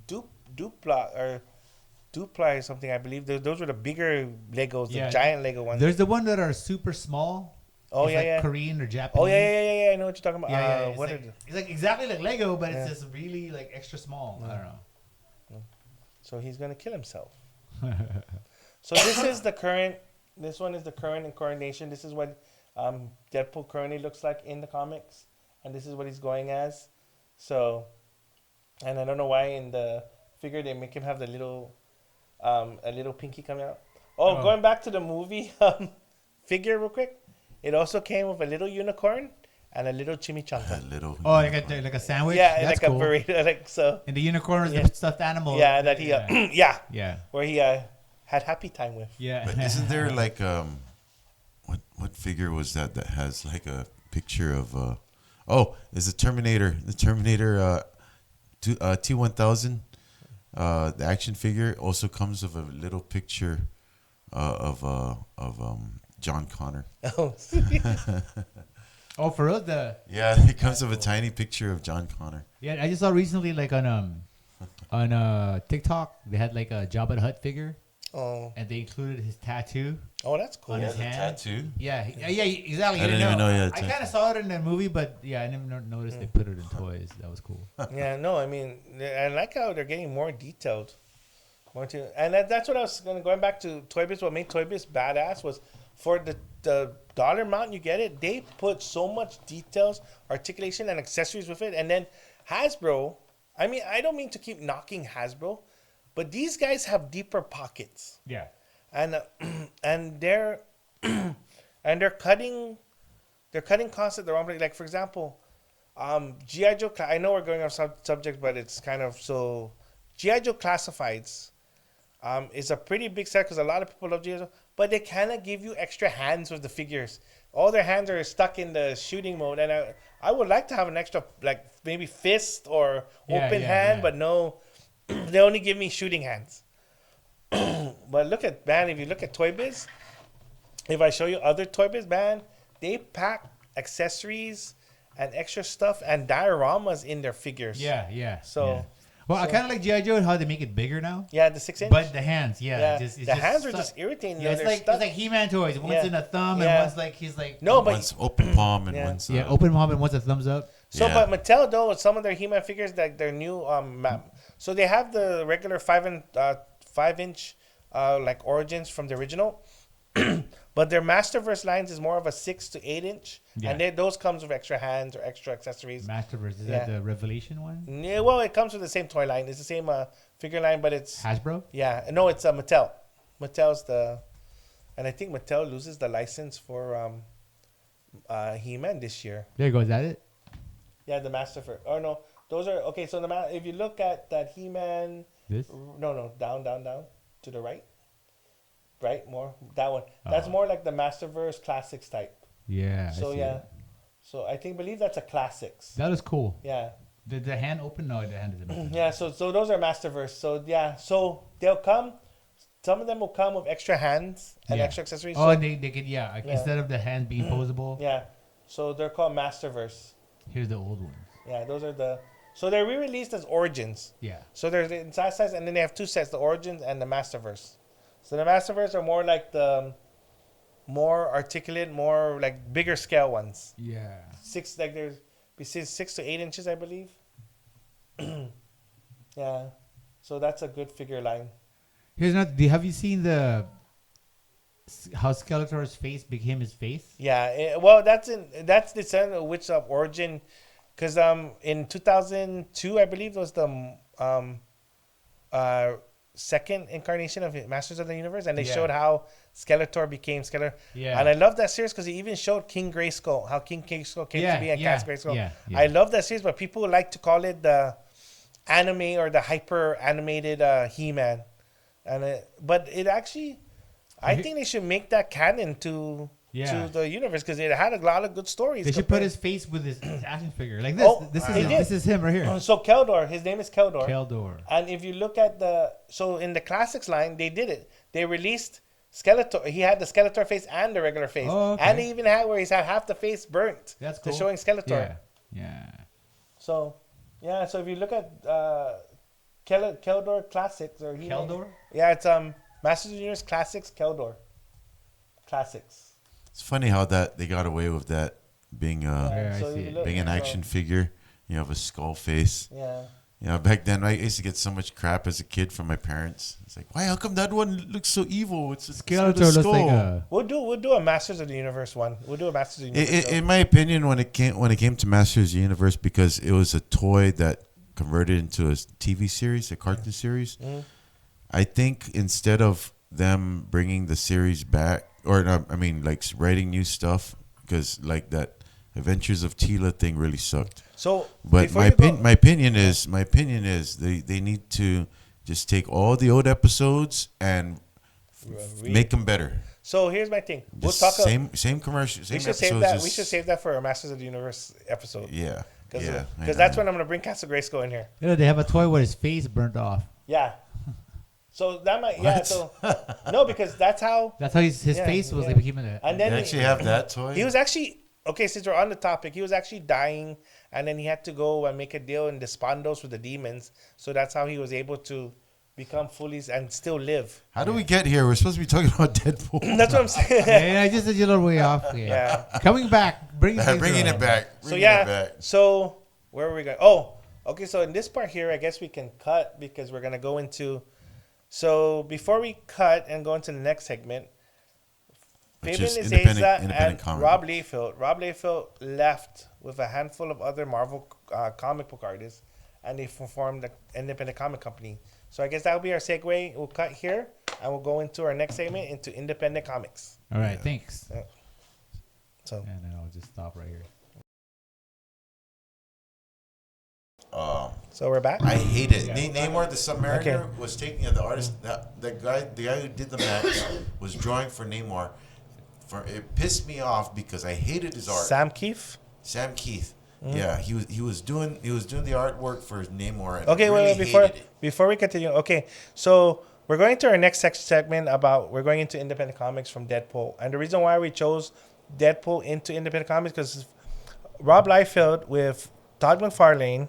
Dupla or Dupla or something. I believe those were the bigger Legos, the giant Lego ones. There's the one that are super small. Oh it's yeah, Korean or Japanese. Oh yeah. I know what you're talking about. It's like exactly like Lego, but it's just really like extra small. I don't know. So he's gonna kill himself. So this is the current. This one is the current incarnation. This is what Deadpool currently looks like in the comics, and this is what he's going as. So, and I don't know why in the figure they make him have the little, a little pinky coming out. Oh, going back to the movie figure real quick. It also came with a little unicorn and a little chimichanga. A little. Oh, like a sandwich. Yeah, That's like cool. a burrito, like so. And the unicorn is Yeah. the stuffed animal. Yeah, that he, yeah, Yeah. where he had happy time with. Yeah. But isn't there like what figure was that has like a picture of it's the Terminator. The Terminator T-1000 the action figure also comes with a little picture of John Connor. Oh, Oh, for real? Yeah, it comes with a tiny picture of John Connor. Yeah, I just saw recently like on TikTok they had like a Jabba the Hutt figure, oh, and they included his tattoo that's cool. on his the hand. tattoo. Yeah, exactly. I You didn't even know he had a I tattoo. kind of saw it in the movie, but yeah, I never noticed they put it in toys. That was cool. Yeah, no, I mean, I like how they're getting more detailed. And that's what I was going back to Toy Biz. What made Toy Biz badass was for the dollar amount you get it, they put so much details, articulation, and accessories with it. And then Hasbro, I mean, I don't mean to keep knocking Hasbro, but these guys have deeper pockets. Yeah. And and they're cutting costs at the wrong place. Like for example, GI Joe. I know we're going off subject, but it's kind of so. GI Joe Classifieds is a pretty big set because a lot of people love GI Joe, but they kind of give you extra hands with the figures. All their hands are stuck in the shooting mode, and I would like to have an extra like maybe fist or open hand, but no, they only give me shooting hands. But look at, man, if you look at Toy Biz, if I show you other Toy Biz, man, they pack accessories and extra stuff and dioramas in their figures. Yeah. So- yeah. Well, I kind of like GI Joe how they make it bigger now. Yeah, the 6-inch. But the hands, yeah, it's the just hands are stuck. just irritating. Yeah, it's like He-Man toys. One's Yeah. in a thumb Yeah. and one's like he's like No, but One's open palm and Yeah. one's open palm and one's a thumbs up. so, Yeah. but Mattel though, some of their He-Man figures, like their new map. So they have the regular 5-inch like origins from the original, but their Masterverse lines is more of a 6 to 8-inch, Yeah. and those comes with extra hands or extra accessories. Masterverse, is Yeah. that the Revelation one? Yeah, well, it comes with the same toy line. It's the same figure line, but it's Hasbro? yeah. No, it's Mattel. Mattel's and I think Mattel loses the license for He-Man this year. There you go. Is that it? Yeah, the Masterverse. Oh no, those are okay. So if you look at that He-Man, This? no, down to the right, more that one. That's more like the Masterverse Classics type. Yeah. I So see yeah, it. so I believe that's a Classics. That is cool. Yeah. Did the hand open? No, the hand doesn't open. Yeah, so those are Masterverse. So yeah, so they'll come. Some of them will come with extra hands and Yeah. extra accessories. Oh, So, and they could, like, Yeah. instead of the hand being posable, yeah, so they're called Masterverse. here's the old ones. Yeah, those are the. So they're re-released as Origins. Yeah. So there's the inside size, and then they have two sets: the Origins and the Masterverse. So the Masterverse are more like the more articulate, more like bigger scale ones. Yeah. There's between 6 to 8 inches, I believe. Yeah, so that's a good figure line. Here's another. Have you seen how Skeletor's face became his face? Yeah, well, that's the son of which origin, because in 2002 I believe was the second incarnation of Masters of the Universe, and they Yeah. showed how Skeletor became Skeletor. Yeah. And I love that series because he even showed King Grayskull, how King Grayskull came to be and Cat Grayskull. Yeah. I love that series, but people like to call it the anime or the hyper animated He-Man, but it actually, I think they should make that canon to the universe because it had a lot of good stories. They should put his face with his action figure like this. Oh, this is they him. did. This is him right here. So Keldor, his name is Keldor. Keldor. And if you look at in the classics line, they did it. They released Skeletor. He had the Skeletor face and the regular face. Oh, okay. And they even had where he's had half the face burnt. That's cool. To showing Skeletor. Yeah. So, yeah. So if you look at Keldor Classics or Keldor? Yeah, it's Masters of the Universe Classics Keldor. Classics. It's funny how that they got away with that being Yeah, I So see you it. look- being an action figure. You have a skull face. Yeah. You know, back then I used to get so much crap as a kid from my parents. It's like, why? How come that one looks so evil? It's a Skeletor looks like a. We'll do a Masters of the Universe one. We'll do a Masters of the Universe. In my opinion, when it came to Masters of the Universe, because it was a toy that converted into a TV series, a cartoon series. Mhm. I think instead of them bringing the series back, or no, I mean, like writing new stuff, because like that Adventures of Tila thing really sucked. So, But my opinion is they need to just take all the old episodes and make them better. So here's my thing. We'll Just talk same commercial, same we should episodes. save that. We should save that for our Masters of the Universe episode. Yeah, Because that's when I'm gonna bring Castle Grayskull in here. They have a toy with his face burnt off. Yeah. So that might So no, because that's how. That's how his face was like becoming a. And then they actually have that toy. He was actually okay. Since we're on the topic, he was actually dying, and then he had to go and make a deal in Despondos with the demons. So that's how he was able to become fully and still live. How do we get here? We're supposed to be talking about Deadpool. That's what I'm saying. Yeah, I just a little way off. Yeah. Coming back, bringing it back. So where are we going? Oh, okay. So in this part here, I guess we can cut because we're gonna go into. So before we cut and go into the next segment, Fabian Nicieza and Rob Liefeld. Rob Liefeld left with a handful of other Marvel comic book artists, and they formed an independent comic company. So I guess that'll be our segue. We'll cut here, and we'll go into our next segment into independent comics. All right, thanks. Yeah. So and then I'll just stop right here. So we're back. I hate it. Namor the Submariner was taking the artist. The guy who did the Max was drawing for Namor. It pissed me off because I hated his art. Sam Keith. Yeah, he was doing the artwork for Namor. And okay, really before we continue, okay, so we're going to our next segment we're going into independent comics from Deadpool, and the reason why we chose Deadpool into independent comics because Rob Liefeld with Todd McFarlane,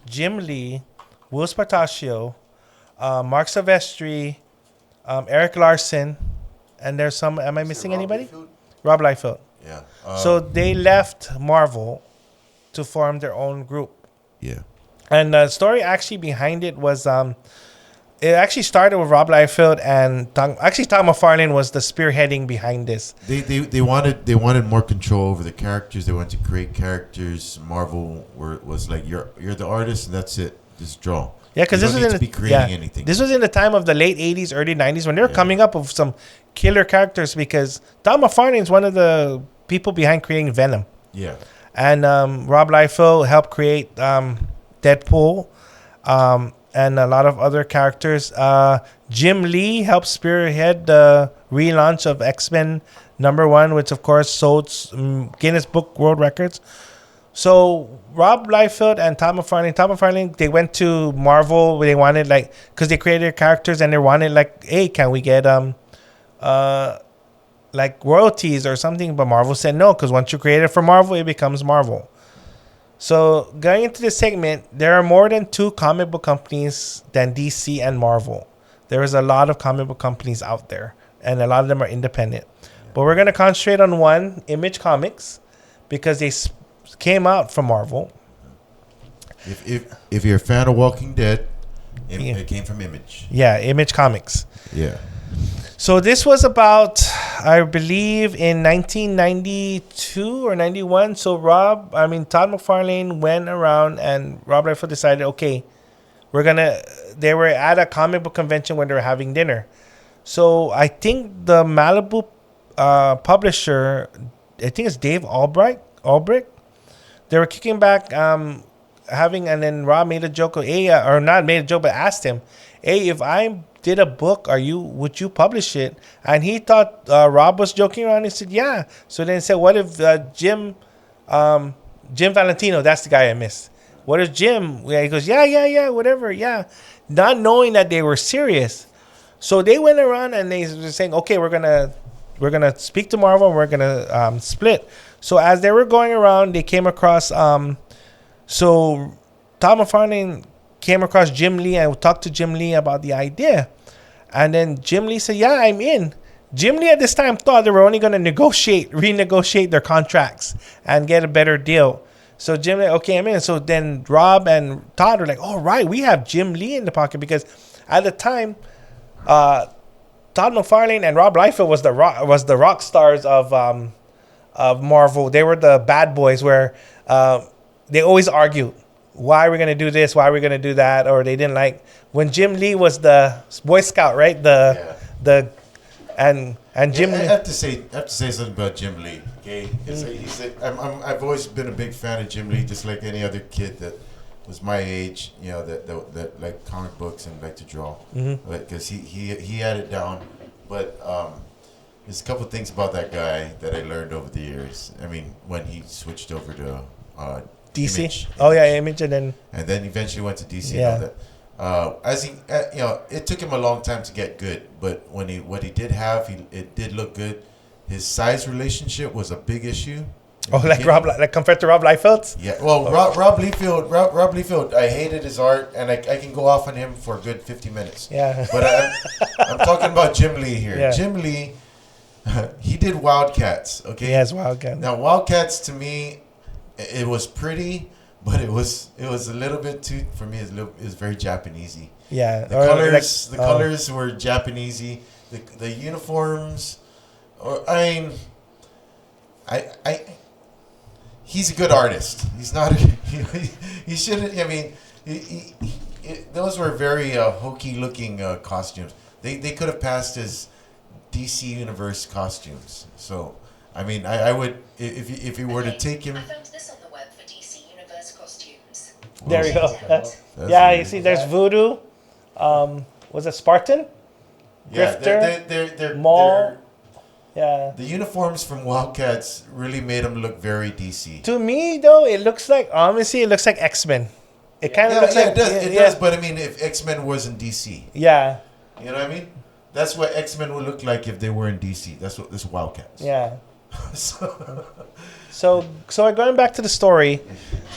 Jim Lee, Will Spartaccio, Mark Silvestri, Eric Larson, and there's some. Am I missing anybody? Rob Liefeld. Yeah. So they left Marvel to form their own group. Yeah. And the story actually behind it was it actually started with Rob Liefeld and Todd McFarlane was the spearheading behind this. They wanted more control over the characters. They wanted to create characters. Marvel was like you're the artist and that's it. Just draw. Yeah, because this was anything. This was in the time of the late '80s, early '90s when they were coming up with some killer characters. Because Todd McFarlane is one of the people behind creating Venom. Yeah. And Rob Liefeld helped create Deadpool and a lot of other characters. Jim Lee helped spearhead the relaunch of X-Men #1, which of course sold Guinness Book World Records. So Rob Liefeld and Todd McFarlane, they went to Marvel. They wanted because they created their characters and they wanted hey, can we get royalties or something? But Marvel said no, because once you create it for Marvel, it becomes Marvel. So going into this segment, there are more than 2 comic book companies than DC and Marvel. There is a lot of comic book companies out there, and a lot of them are independent. But we're going to concentrate on one, Image Comics, because they came out from Marvel. If you're a fan of Walking Dead, it came from Image. Yeah, Image Comics. Yeah. So this was about, I believe, in 1992 or 91. So Todd McFarlane went around and Rob Liefeld decided, okay, they were at a comic book convention when they were having dinner. So I think the Malibu publisher, I think it's Dave Albrecht. They were kicking back, and then Rob made a joke, or not made a joke, but asked him, hey, if I did a book, would you publish it? And he thought Rob was joking around. He said, yeah. So then he said, what if Jim Valentino, that's the guy I missed. What if Jim? He goes, yeah, whatever, yeah. Not knowing that they were serious. So they went around and they were saying, okay, we're gonna speak to Marvel and we're gonna split. So as they were going around, they came across so Todd McFarlane came across Jim Lee and talked to Jim Lee about the idea. And then Jim Lee said, yeah, I'm in. Jim Lee at this time thought they were only going to renegotiate their contracts and get a better deal. So Jim Lee, okay, I'm in. So then Rob and Todd were like, all right, we have Jim Lee in the pocket. Because at the time, Todd McFarlane and Rob Liefeld was the rock stars of Marvel. They were the bad boys where they always argued. Why are we going to do this? Why are we going to do that? Or they didn't like when Jim Lee was the Boy Scout, right? And Jim. I have to say something about Jim Lee. Okay, I've always been a big fan of Jim Lee, just like any other kid that was my age, you know, that like comic books and like to draw, because he had it down. But there's a couple of things about that guy that I learned over the years. I mean, when he switched over to DC. Image, Oh yeah, Image, and then eventually went to DC. Yeah. And all that. As he, you know, it took him a long time to get good, but what he did have, it did look good. His size relationship was a big issue. Oh, like compared to Rob Liefeld? Yeah, well, Rob Liefeld, I hated his art, and I can go off on him for a good 50 minutes. Yeah. But I'm talking about Jim Lee here. Yeah. Jim Lee, he did Wildcats, okay? Yes, Wildcat. Now, Wildcats, to me, it was pretty, but it was a little bit too, for me, it was very Japanesey. Yeah. The colors were Japanesey. The uniforms, I mean, he's a good artist. He's not. He shouldn't. I mean, those were very hokey looking costumes. They could have passed as DC Universe costumes. So, I mean, I would if you were to take him. I found this on the web for DC Universe costumes. There you go. That's Yeah, you weird. see, there's Voodoo. Was it Spartan? Yeah, Grifter, they're Maul. Yeah. the uniforms from Wildcats really made them look very DC. To me, though, it looks like, honestly, it looks like X-Men. It kind of Yeah, looks like... it does. It does. But I mean, if X-Men was in DC, Yeah. you know what I mean? That's what X-Men would look like if they were in DC. That's what this Wildcats. Yeah. So, So going back to the story,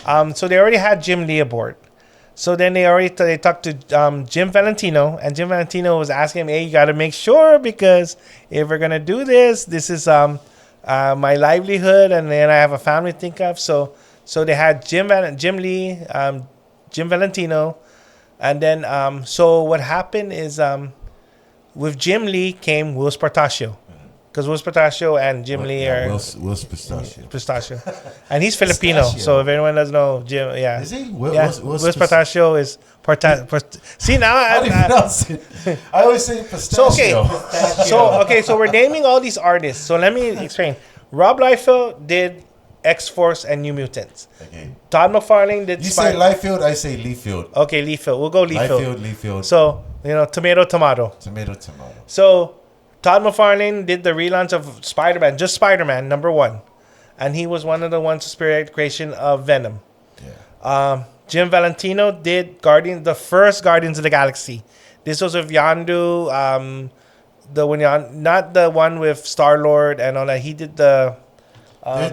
so they already had Jim Lee aboard. So then they talked to Jim Valentino, and Jim Valentino was asking him, "Hey, you got to make sure, because if we're gonna do this, this is my livelihood, and then I have a family to think of." So they had Jim Lee, Jim Valentino, and then so what happened is with Jim Lee came Will Spartaccio, because Will Spartaccio and Jim Lee are Will's Pistachio. Pistachio, and he's Filipino. Pistachio. So if anyone doesn't know, Jim, yeah, Is he? Will Pistachio is see now How do you pronounce it? I always say pistachio. so we're naming all these artists. So let me explain. Rob Liefeld did X-Force and New Mutants. Okay. Todd McFarlane did You say Liefeld, I say Leafield. Okay, Liefeld. We'll go Liefeld. Leafield. So, tomato. Tomato. So Todd McFarlane did the relaunch of Spider-Man, just Spider-Man, #1. And he was one of the ones to spearhead the creation of Venom. Yeah. Jim Valentino did the first Guardians of the Galaxy. This was with Yondu, not the one with Star-Lord and all that. He did the...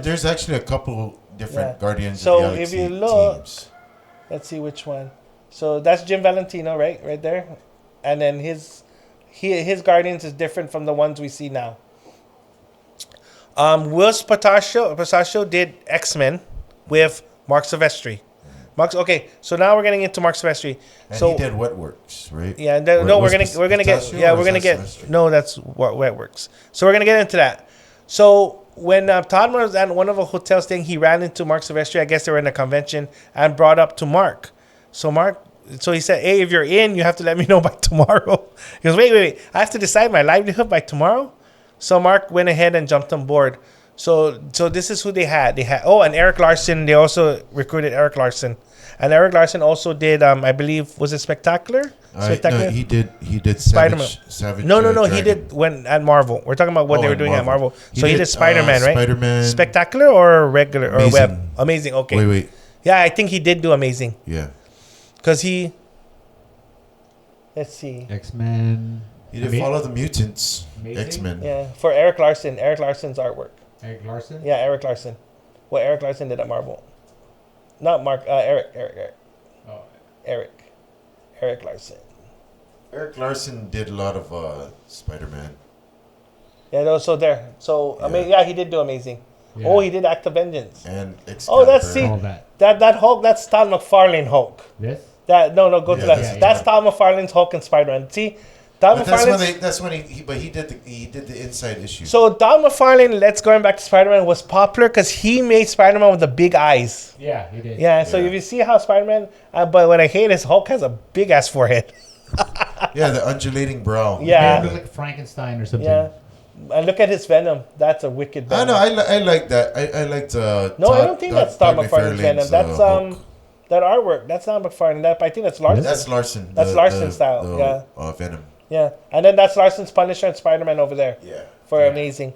There's actually a couple different Guardians So of the Galaxy if you look, teams. let's see which one. So that's Jim Valentino, right there. And then his Guardians is different from the ones we see now. Will Pistachio did X-Men with Mark Silvestri. Okay, so now we're getting into Mark Silvestri. And so he did Wetworks, right? yeah, we're gonna get that's what Wetworks. So we're gonna get into that. So when Todd was at one of the hotels thing, he ran into Mark Silvestri. I guess they were in a convention, and brought up to Mark. So he said, "Hey, if you're in, you have to let me know by tomorrow." He goes, "Wait, I have to decide my livelihood by tomorrow." So Mark went ahead and jumped on board. So this is who they had. And Eric Larson. They also recruited Eric Larson, and Eric Larson also did. I believe, was it Spectacular? No, he did Spider-Man. Savage. No, he Dragon. did when at Marvel. We're talking about what they were at doing at Marvel. He So he did Spider-Man, right? Spider-Man. Spectacular or regular or Amazing. web? Amazing. Okay. Wait. Yeah, I think he did do Amazing Yeah. because he. Let's see. X-Men. He did Follow the Mutants. Amazing. X-Men. Yeah, for Eric Larson's artwork. Eric Larson. Yeah, Eric Larson. What Eric Larson did at Marvel. Not Mark. Eric. Oh. Eric Larson. Eric Larson did a lot of Spider-Man. Yeah, so there. So Yeah. he did do Amazing. Yeah. Oh, he did Act of Vengeance. And Oh, that's Excalibur. that Hulk. That's Todd McFarlane Hulk. This. Go to Yeah, that. yeah, That's Todd McFarlane's Hulk and Spider-Man. See, Todd But McFarlane. that's when he did the inside issue. So Todd McFarlane, going back to Spider-Man, was popular because he made Spider-Man with the big eyes. Yeah, he did. Yeah. So Yeah. if you see how Spider-Man, but what I hate is Hulk has a big ass forehead. Yeah, the undulating brow. Yeah. He looked like Frankenstein or something. Yeah. And look at his Venom. That's a wicked I Venom. know. I like that. I liked. No, I don't think that's Todd McFarlane's Venom. That's Hulk. that artwork. That's not McFarlane. That I think that's Larson. That's Larson. That's Larson style. Yeah. Venom. Yeah, and then that's Larson's Punisher and Spider-Man over there. Yeah. For Amazing.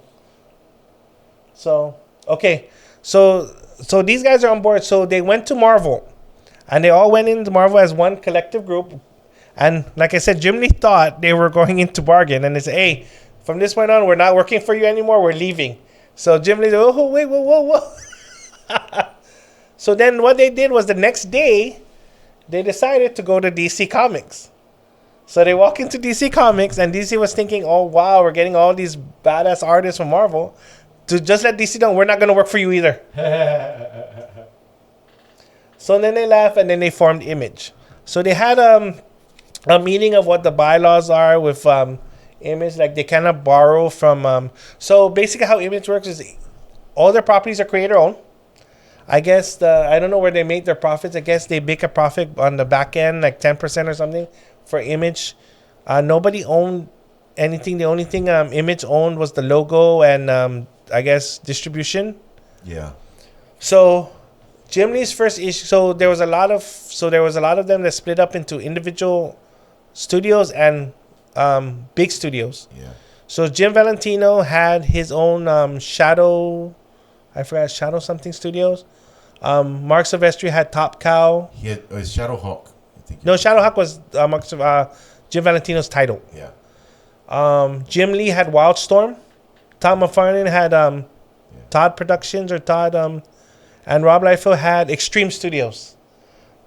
So okay, so these guys are on board. So they went to Marvel, and they all went into Marvel as one collective group. And like I said, Jim Lee thought they were going into bargain, and they said, "Hey, from this point on, we're not working for you anymore. We're leaving." So Jim Lee said, "Oh, wait, whoa." So then what they did was the next day, they decided to go to DC Comics. So they walk into DC Comics, and DC was thinking, "Oh wow, we're getting all these badass artists from Marvel to just let DC know we're not going to work for you either." So then they left, and then they formed Image. So they had a meeting of what the bylaws are with Image, like they cannot borrow from. So basically, how Image works is all their properties are creator owned. I guess I don't know where they make their profits. I guess they make a profit on the back end, like 10% or something for Image. Nobody owned anything. The only thing Image owned was the logo and I guess distribution. Yeah. So Jim Lee's first issue. So there was a lot of them that split up into individual studios and big studios. Yeah. So Jim Valentino had his own Shadow. I forgot Shadow something studios. Mark Silvestri had Top Cow. He had Shadow Hawk. I think. No, Shadow Hawk was Jim Valentino's title. Yeah. Jim Lee had Wildstorm. Todd McFarlane had Todd Productions or Todd and Rob Liefeld had Extreme Studios.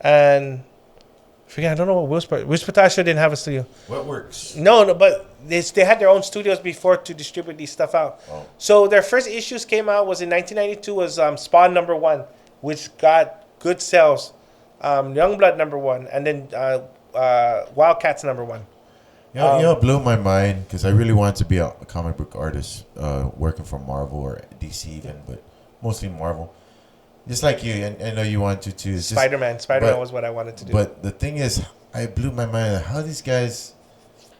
And I don't know what Will Spatasha didn't have a studio. What works? No, but they had their own studios before to distribute these stuff out. Oh. So their first issues came out was in 1992 was Spawn #1, which got good sales. Youngblood #1, and then Wildcats #1. You know, it blew my mind because I really wanted to be a comic book artist, working for Marvel or DC even, but mostly Marvel. Just like you, and I know you wanted to. Spider-Man was what I wanted to do. But the thing is, I blew my mind. How these guys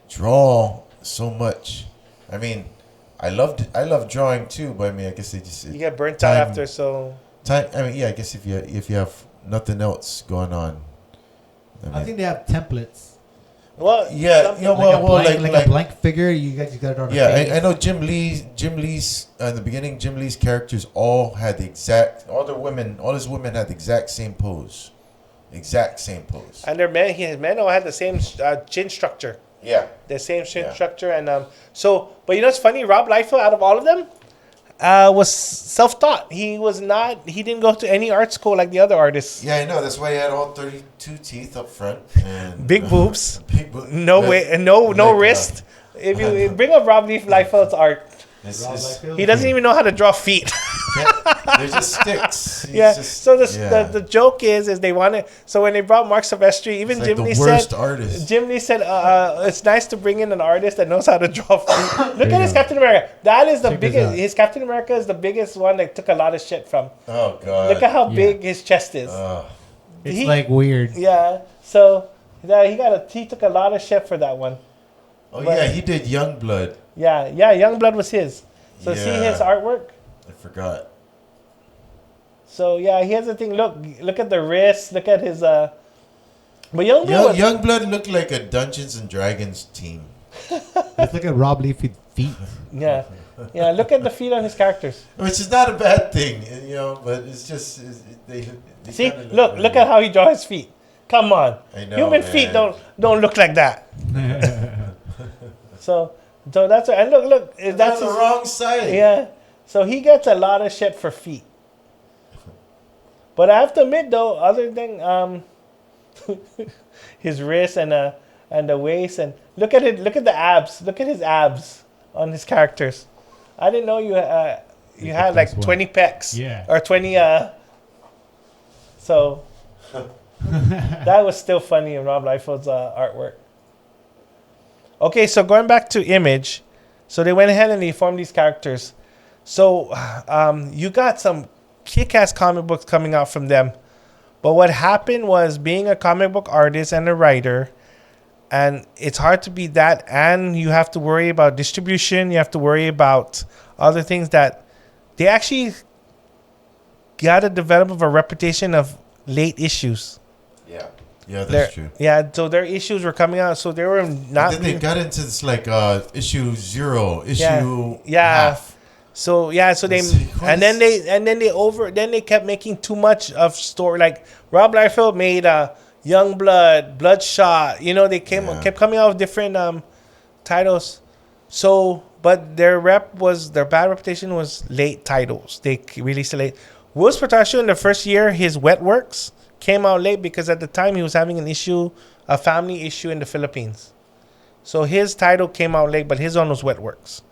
draw so much. I mean, I love drawing too, but I mean, I guess they just you get burnt out after so. Time. I mean, yeah. I guess if you have nothing else going on, I think they have templates. Well, yeah, you know, like a blank figure. You got it on. Yeah, I know Jim Lee's in the beginning. Jim Lee's characters all had all his women had the exact same pose, And their men all had the same chin structure. Yeah, The same chin structure, and but you know what's funny? Rob Liefeld, out of all of them, was self-taught. He didn't go to any art school like the other artists. Yeah, I know. That's why he had all 32 teeth up front and Big boobs. Big boobs. No way, and no wrist. If you bring up Rob Liefeld's art, he doesn't even know how to draw feet. They're just sticks. So the joke is they wanted. So when they brought Mark Silvestri, even Jim Lee said, Jim Lee said, it's nice to bring in an artist that knows how to draw feet. Look at his Captain America. That is the biggest. His Captain America is the biggest one that took a lot of shit from. Oh God! Look at how big his chest is. It's like weird. Yeah. So he took a lot of shit for that one. Oh yeah, he did Youngblood. Yeah, Youngblood was his. So see his artwork. I forgot. So yeah, here's the thing. Look at the wrist. Look at his. But Youngblood looked like a Dungeons and Dragons team. Let's look at Rob Liefeld's feet. Yeah. Look at the feet on his characters. Which is not a bad thing, you know. But it's just they see. Look at how he draws his feet. Come on. I know, Human feet don't look like that. So that's and look. That's on the wrong side. Yeah. So he gets a lot of shit for feet. But I have to admit, though, other than his wrist and the waist, and look at it, look at the abs, look at his abs on his characters. I didn't know you had like 20 pecs, or 20. So that was still funny in Rob Liefeld's artwork. Okay, so going back to Image, so they went ahead and they formed these characters. So you got some kick-ass comic books coming out from them. But what happened was, being a comic book artist and a writer, and it's hard to be that, and you have to worry about distribution. You have to worry about other things that they actually got to develop a reputation of late issues. Yeah, that's true. Yeah, so their issues were coming out, so they were not. And then they got into this like issue 0, issue yeah. half. So they and then they kept making too much of story. Like Rob Liefeld made Young Blood, Bloodshot. You know, they kept coming out with different titles. So, but their bad reputation was late titles. They released it late. Wills Portacio in the first year, his Wet Works came out late because at the time he was having a family issue in the Philippines. So his title came out late, but his one was Wet Works.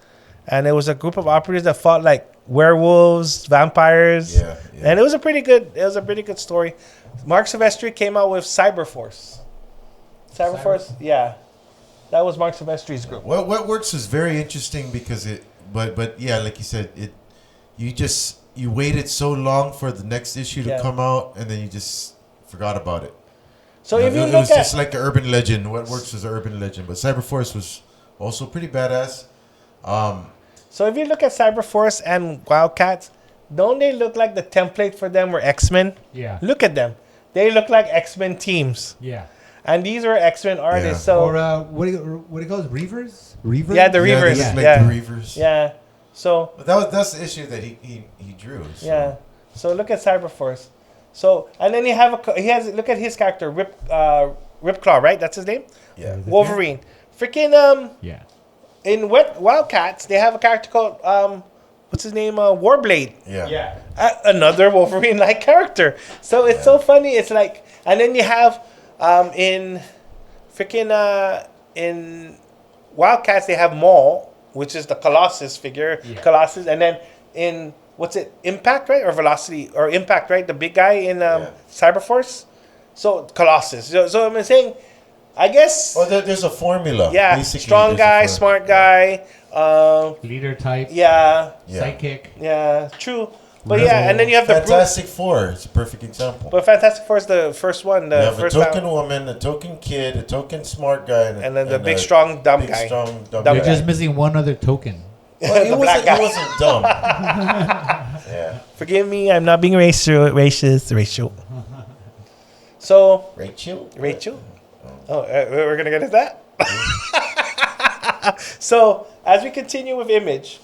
And it was a group of operators that fought like werewolves, vampires. Yeah. And it was a pretty good story. Mark Silvestri came out with Cyberforce. Cyberforce, yeah. That was Mark Silvestri's group. Well, What Works was very interesting because but yeah, like you said, you waited so long for the next issue to come out, and then you just forgot about it. So if you it look was at, just like an urban legend. What Works was an urban legend, but Cyberforce was also pretty badass. So if you look at Cyberforce and Wildcats, don't they look like the template for them were X-Men? Yeah. Look at them. They look like X-Men teams. Yeah. And these were X-Men artists. Yeah. So Or what it calls Reavers? Reavers? yeah, the Yeah, Reavers. they look like Yeah. the Reavers. Yeah. So But that's the issue that he drew. So. yeah. So look at Cyberforce. So and then look at his character Ripclaw, right? That's his name. Yeah. Wolverine. Freaking Yeah. in Wildcats they have a character called what's his name? Warblade. Yeah. Another Wolverine-like character. So it's so funny. It's like, and then you have in Wildcats they have Maul, which is the Colossus figure, Colossus, and then in Impact, right, or Velocity or Impact, right, the big guy in Cyberforce. So Colossus. So I'm saying, I guess. Oh, there's a formula. Yeah, Basically, strong guy, smart guy. Leader type. Yeah. Sidekick. Yeah, true. But yeah, and then you have the Fantastic Four. It's a perfect example. But Fantastic Four is the first one. You have first a token woman, a token kid, a token smart guy, and then the big, strong, dumb guy. You're guy. just missing one other token. Well, The black guy. he wasn't dumb. Yeah. Forgive me, I'm not being racist. So Rachel. Oh, we're gonna get into that. So as we continue with Image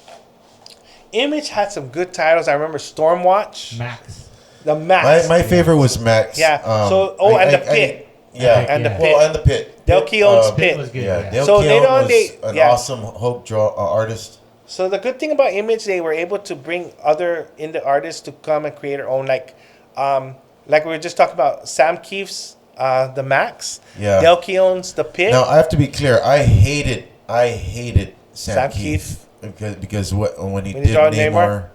had some good titles. I remember Stormwatch. Max. The Max. My favorite was Max. Yeah. And the Pit. And the the Pit. Well, and the Pit. Del Keown's Pit Pit. was good. Yeah. Yeah. Dale So Keown later on, was an awesome Hulk artist. So the good thing about Image, they were able to bring other indie artists to come and create their own, like we were just talking about Sam Keefe's the Max. Yeah. Del Keown's the Pit. Now I have to be clear. I hated Sam Keefe. Keefe because when he When he did draw Namor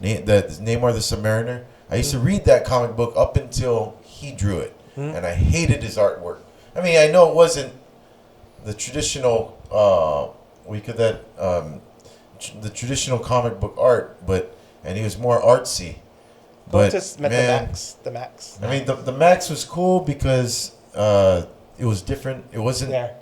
the Submariner, I used to read that comic book up until he drew it, and I hated his artwork. I mean, I know it wasn't the traditional the traditional comic book art, and he was more artsy. But just met the Max. I mean, the Max was cool because it was different. It wasn't. Yeah.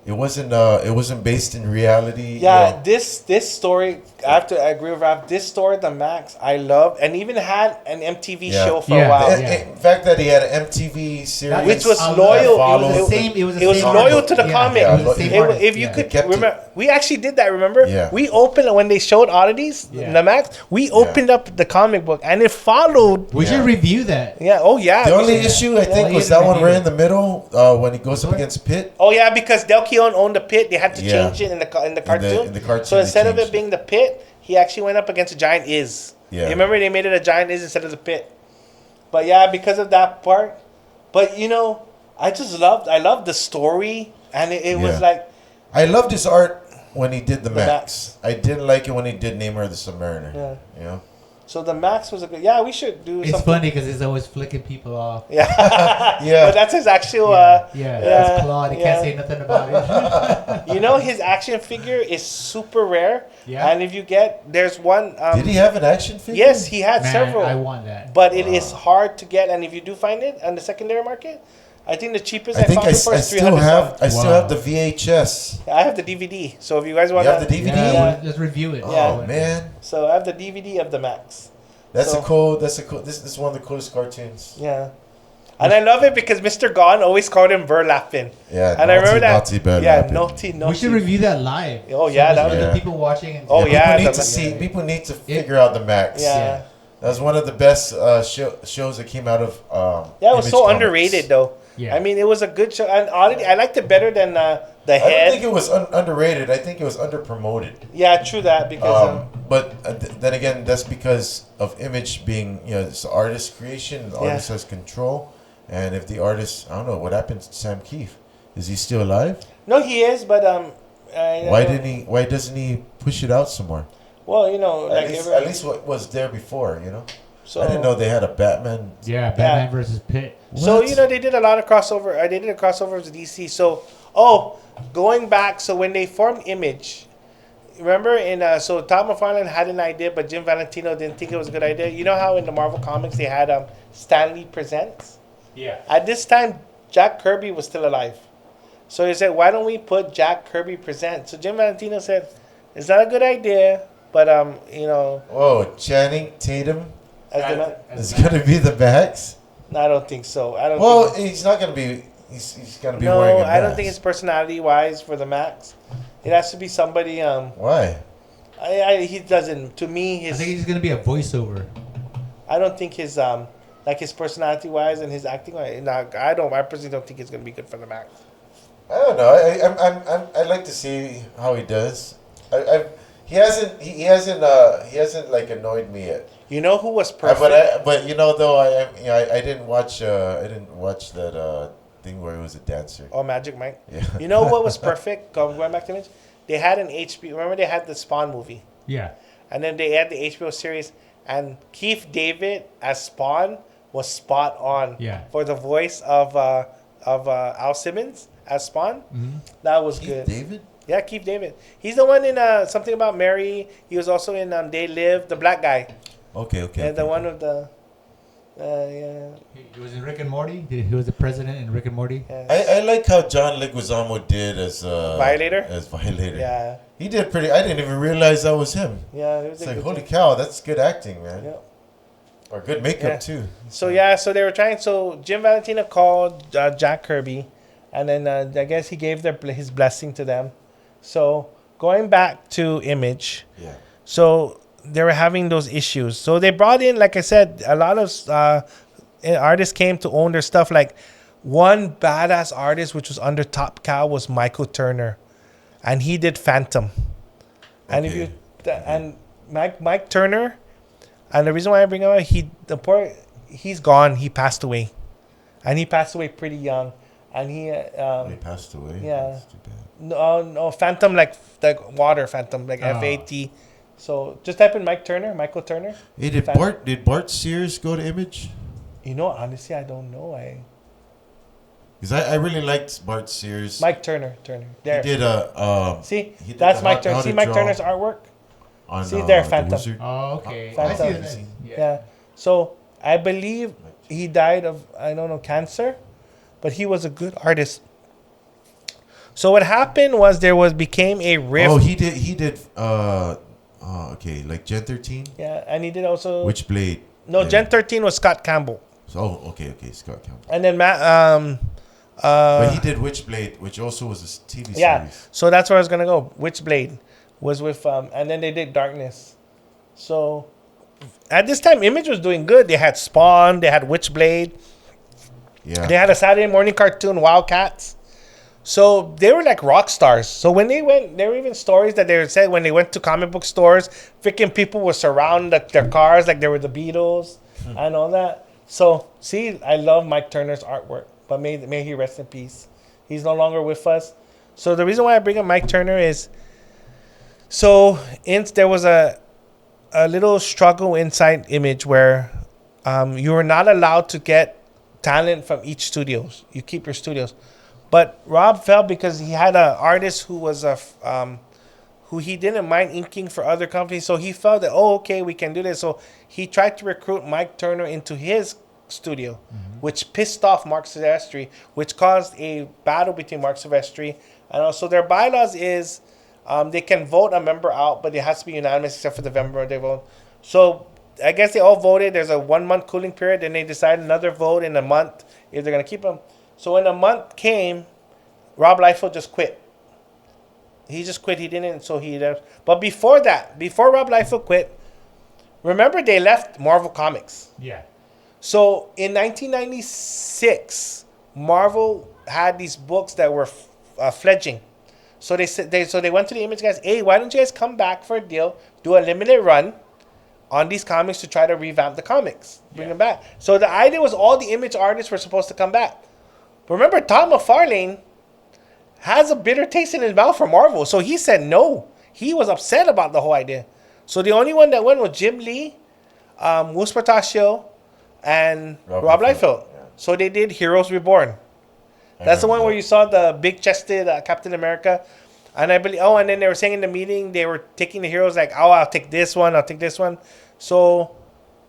It wasn't based in reality. Yeah, you know. this story, I have to agree with Raph. This story, The Max, I loved, and even had an MTV show for a while. In fact, that he had an MTV series, Which was loyal. It was loyal to the comic. It was the same artist. If you could kept remember, we actually did that. Remember? Yeah. We opened when they showed oddities. Yeah. The Max. We opened up the comic book, and it followed. We should review that. Yeah. Oh yeah. The only issue I think Well, was yeah, that one maybe. right in the middle when he goes up against Pitt. Oh yeah, because Del Keown owned the Pit. They had to Yeah. change it in the cartoon. in the cartoon, So they instead of changed it being the Pit, he actually went up against a giant Is. Yeah. You remember they made it a giant Is instead of the Pit. But yeah, because of that part. But I loved the story, and it was Yeah. like. I loved his art when he did the The Max. I didn't like it when he did Namor the Submariner. Yeah. You know? So the Max was a good. Yeah, we should do. It's something. funny because he's always flicking people off. Yeah. Yeah. But that's his actual. That's Claude. He can't say nothing about it. His action figure is super rare. Yeah. And if you there's one. Did he have an action figure? Yes, he had Man, several. I want that. But it is hard to get, and if you do find it on the secondary market, I think the cheapest I think found it for is $300. I still have the VHS. I have the DVD. So if you guys want You have the DVD? Yeah, let's review it. Yeah. Oh man, So I have the DVD of the Max. that's So- a cool. This is one of the coolest cartoons. Yeah. And I love it because Mr. Gone always called him Verlappin. Yeah, And I remember that. Naughty Bad Yeah, Lappin'. naughty. We should review that live. Oh, yeah, that that would- the people watching. And Oh, yeah, People need the to Ma- see. People need to figure out the Max. Yeah. That was one of the best shows that came out of. Yeah, it was Image so Comics. underrated though. Yeah. I mean, it was a good show, and honestly, I liked it better than the I don't head. think it was underrated. I think it was underpromoted. Yeah, true that because But then again, that's because of Image being, it's the artist creation. The artist has control, and if the artist, I don't know what happened to Sam Keefe. Is he still alive? no, he is, but Why doesn't he push it out some more? Well, like At least what was there before, So I didn't know they had a Batman. Yeah, Batman versus Pitt. So What? they did a lot of crossover. They did a crossover with DC. So going back, so when they formed Image, remember so Todd McFarlane had an idea, but Jim Valentino didn't think it was a good idea. You know how in the Marvel comics they had Stanley Presents. Yeah. At this time, Jack Kirby was still alive. So he said, why don't we put Jack Kirby Presents? So Jim Valentino said, it's not a good idea, but Oh, Channing Tatum as the is going to be the Max. no, I don't think so. I don't. Well, think he's not going to be. He's going to be wearing a no, mask. I don't think it's personality wise for the Max. It has to be somebody. Why? He doesn't. To me, I think he's gonna be a voiceover. I don't think his like his personality wise and his acting wise. No, I don't. I personally don't think it's gonna be good for the Max. I don't know. I'd like to see how he does. He hasn't like annoyed me yet. You know who was perfect? But though I didn't watch that thing where he was a dancer. Oh, Magic Mike. Yeah. You know what was perfect? Going back to Image, they had an HBO. Remember they had the Spawn movie, Yeah. and then they had the HBO series, and Keith David as Spawn was spot on. Yeah. For the voice of Al Simmons as Spawn, that was good. David? Yeah, Keith David. He's the one in Something About Mary. He was also in They Live, the black guy. Okay. And the one with the, yeah. He was in Rick and Morty. He was the president in Rick and Morty. I like how John Leguizamo did as Violator? As Violator. Yeah, He did pretty. I didn't even realize that was him. yeah. It was It's a like, good holy thing. cow, that's good acting, man. Yeah. Or good makeup Yeah. too. So they were trying. So Jim Valentino called Jack Kirby, and then I guess he gave his blessing to them. So going back to Image, Yeah. so they were having those issues. So they brought in, like I said, a lot of artists came to own their stuff. Like one badass artist, which was under Top Cow, was Michael Turner, and he did Phantom. And if Okay. and Mike Turner, and the reason why I bring him up, he's gone. He passed away, and he passed away pretty young. And he He passed away. yeah. That's too bad. no Phantom like water Phantom like FAT. So just type in Michael Turner. Hey, did Bart Sears go to Image? Honestly, I don't know. Because I really liked Bart Sears. Mike Turner. There. He did See, he did that's the Mike how Turner. to See Mike draw Turner's artwork. on, see there, The Phantom. Wizard. Oh, okay. Phantom. I see his name. Yeah. So I believe he died of cancer, but he was a good artist. So what happened was became a rift. Oh, he did. Okay, like Gen 13. Yeah, and he did also. Witchblade. No, Yeah. Gen 13 was Scott Campbell, Oh, okay, Scott Campbell. and then Matt. But he did Witchblade, which also was a TV Yeah, series. so that's where I was gonna go. Witchblade was with and then they did Darkness. So at this time, Image was doing good. They had Spawn, they had Witchblade, Yeah. they had a Saturday morning cartoon, Wildcats. So they were like rock stars. So when they went, there were even stories that they said when they went to comic book stores, freaking people would surround their cars like they were the Beatles and all that. So see, I love Mike Turner's artwork, but may he rest in peace. He's no longer with us. So the reason why I bring up Mike Turner is, there was a little struggle inside Image where you were not allowed to get talent from each studios. You keep your studios. But Rob felt because he had an artist who was who he didn't mind inking for other companies. So he felt that, okay, we can do this. So he tried to recruit Mike Turner into his studio, which pissed off Mark Silvestri, which caused a battle between Mark Silvestri and also their bylaws is they can vote a member out, but it has to be unanimous except for the member they vote. So I guess they all voted. There's a 1 month cooling period, and they decide another vote in a month if they're gonna keep him. So when a month came, Rob Liefeld just quit. He just quit. He didn't. So he left. But before that, before Rob Liefeld quit, remember they left Marvel Comics. Yeah. So in 1996, Marvel had these books that were fledging. So they went to the Image guys. Hey, why don't you guys come back for a deal? Do a limited run on these comics to try to revamp the comics, bring them back. So the idea was all the Image artists were supposed to come back. But remember, Todd McFarlane has a bitter taste in his mouth for Marvel, so he said no. He was upset about the whole idea. So the only one that went was Jim Lee, Moose Portacio, and Rob Liefeld. Yeah. So they did Heroes Reborn. That's the one where you saw the big-chested Captain America. And I believe, and then they were saying in the meeting, they were taking the heroes like, I'll take this one, I'll take this one. So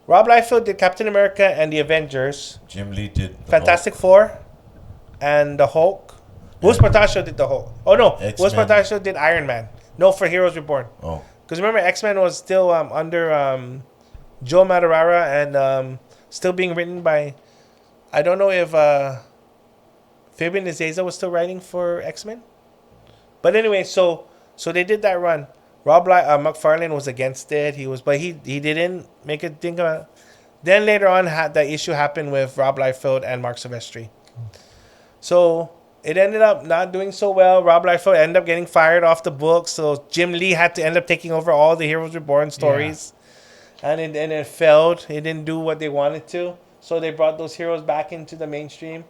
Rob Liefeld did Captain America and the Avengers. Jim Lee did Fantastic Four and the Hulk. Moose Portacio did the Hulk. Oh, no. Moose Portacio did Iron Man. No, for Heroes Reborn. Oh. Because remember, X-Men was still under Joe Madureira and still being written by... I don't know if Fabian Nicieza was still writing for X-Men. But anyway, so they did that run. Rob McFarlane was against it. But he didn't make it think about it. Then later on, that issue happened with Rob Liefeld and Mark Silvestri. So it ended up not doing so well. Rob Liefeld ended up getting fired off the book. So Jim Lee had to end up taking over all the Heroes Reborn stories. Yeah. And it failed. It didn't do what they wanted to. So they brought those heroes back into the mainstream.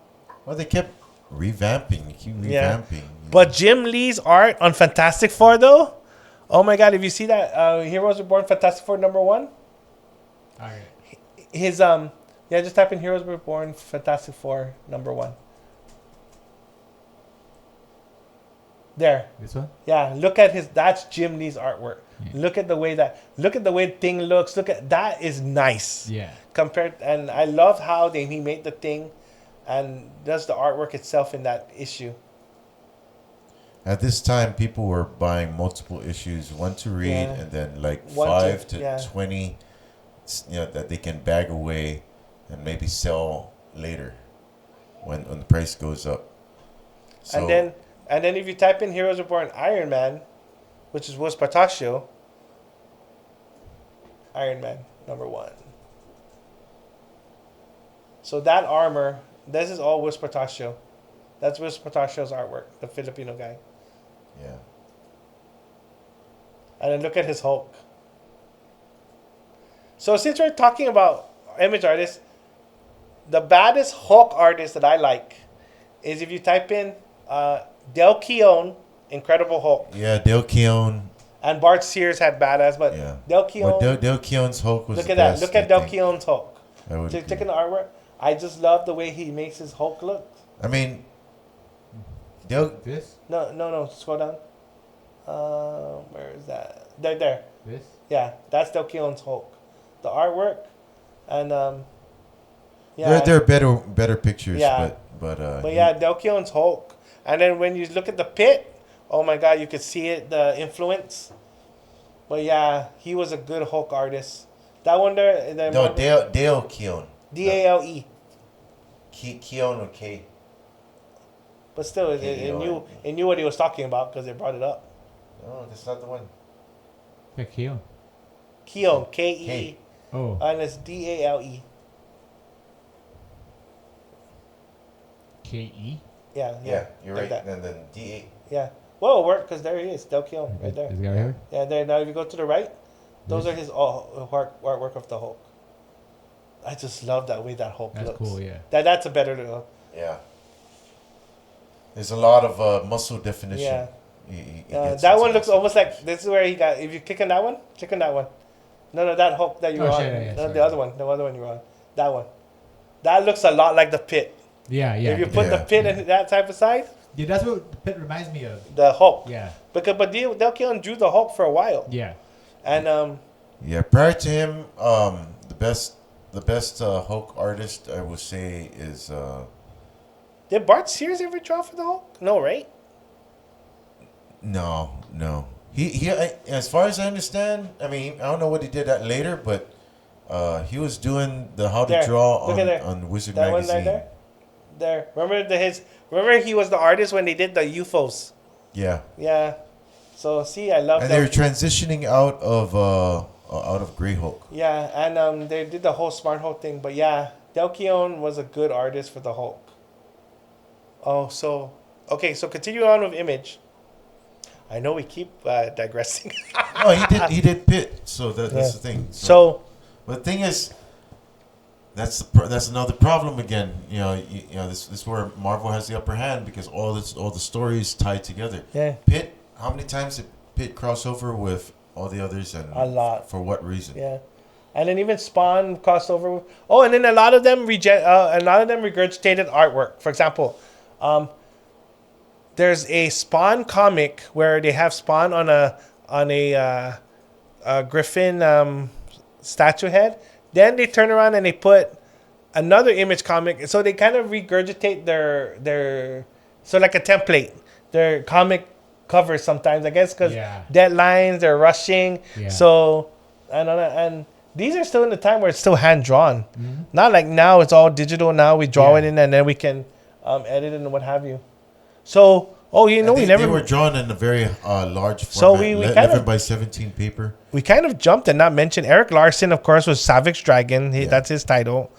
Well, they kept revamping. Yeah. But Jim Lee's art on Fantastic Four, though, oh my God! If you see that Heroes Reborn Fantastic Four #1, all right. His just type in Heroes Reborn Fantastic Four #1. There. This one? Yeah, look at that's Jim Lee's artwork. Yeah. Look at the way Thing looks. Look at that is nice. Yeah. And I love how he made the Thing and does the artwork itself in that issue. At this time, people were buying multiple issues, one to read and then like 5 to 20, that they can bag away and maybe sell later when the price goes up. So, and then if you type in Heroes Reborn Iron Man, which is Moose Portacio, Iron Man #1. So that armor, this is all Moose Portacio. That's Moose Portacio's artwork, the Filipino guy. Yeah. And then look at his Hulk. So since we're talking about image artists, the baddest Hulk artist that I like is if you type in Del Keown, Incredible Hulk. Yeah, Del Keown. And Bart Sears had badass, but Del Keown. Well, Del Keown's Hulk was look at that. Look at Del Keown's Hulk. Taking the artwork. I just love the way he makes his Hulk look. I mean, this? No. Scroll down. Where is that? There. This? Yeah, that's Del Keown's Hulk. The artwork, and there are better pictures. Yeah. But Del Keown's Hulk, and then when you look at the pit, oh my God, you could see it, the influence. But yeah, he was a good Hulk artist. That one there. Dale Keown. DALE. Keown with K. But still, it knew what he was talking about because they brought it up. No, that's not the one. Yeah, Keown. Keown, K-E. Oh. And it's DALE. K-E? Yeah, you're right. That. And then D-A. Yeah. Well, it worked because there he is, Del Keown, right there. Is he right here? Yeah, there. Now if you go to the right, those are his artwork of the Hulk. I just love that way that Hulk looks. That's cool, yeah. That's a better... yeah. There's a lot of muscle definition. Yeah. That one looks almost like... This is where he got... If you click on that one, click on that one. No, that Hulk that you were on. The other one. The other one you were on. That one. That looks a lot like the Pit. Yeah. If you put the Pit in that type of side... Yeah, that's what the Pit reminds me of. The Hulk. Yeah. But Del Keown drew the Hulk for a while. Yeah. And... prior to him, the best Hulk artist I would say is Did Bart Sears ever draw for the Hulk? No, right? no. As far as I understand, I mean, I don't know what he did that later, but he was doing the how to There. draw Look at there. on Wizard That one magazine. right there. Remember he was the artist when they did the UFOs. Yeah, Yeah. So see, I love and that. they were transitioning out of Grey Hulk. Yeah, and they did the whole Smart Hulk thing. But yeah, Del Keown was a good artist for the Hulk. Oh, so okay, so continue on with Image. I know we keep digressing. No, he did Pit, so that's the thing. So but the thing is, that's another problem again. This is where Marvel has the upper hand because all the stories tied together. Yeah. Pit, how many times did Pit cross over with all the others, and A lot. for what reason? yeah, and then even Spawn crossed over. Oh, and then a lot of them regurgitated artwork. For example, there's a Spawn comic where they have Spawn on a griffin statue head. Then they turn around and they put another Image comic. So they kind of regurgitate their so like a template, their comic covers sometimes, I guess, because deadlines, they're rushing. Yeah. So I don't know. And these are still in the time where it's still hand drawn. Not like now it's all digital. Now we draw it in and then we can edit it and what have you. So, we never. They were drawn in a very large format, So we kind 11 of- by 17 paper. We kind of jumped and not mentioned Eric Larson, of course, was Savage Dragon. That's his title.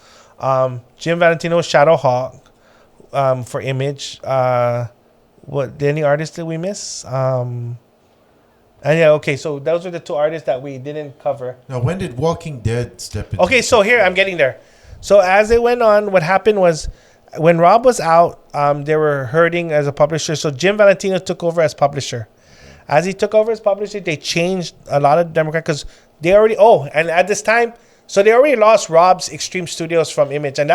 Jim Valentino, Shadow Hawk for Image. Any artists did we miss? And so those are the two artists that we didn't cover. Now, when did Walking Dead step in? Okay, so here, I'm getting there. So as it went on, what happened was when Rob was out, they were hurting as a publisher. So Jim Valentino took over as publisher. As he took over as publisher, they changed a lot of Democrat because they already, and at this time, so they already lost Rob's Extreme Studios from Image. And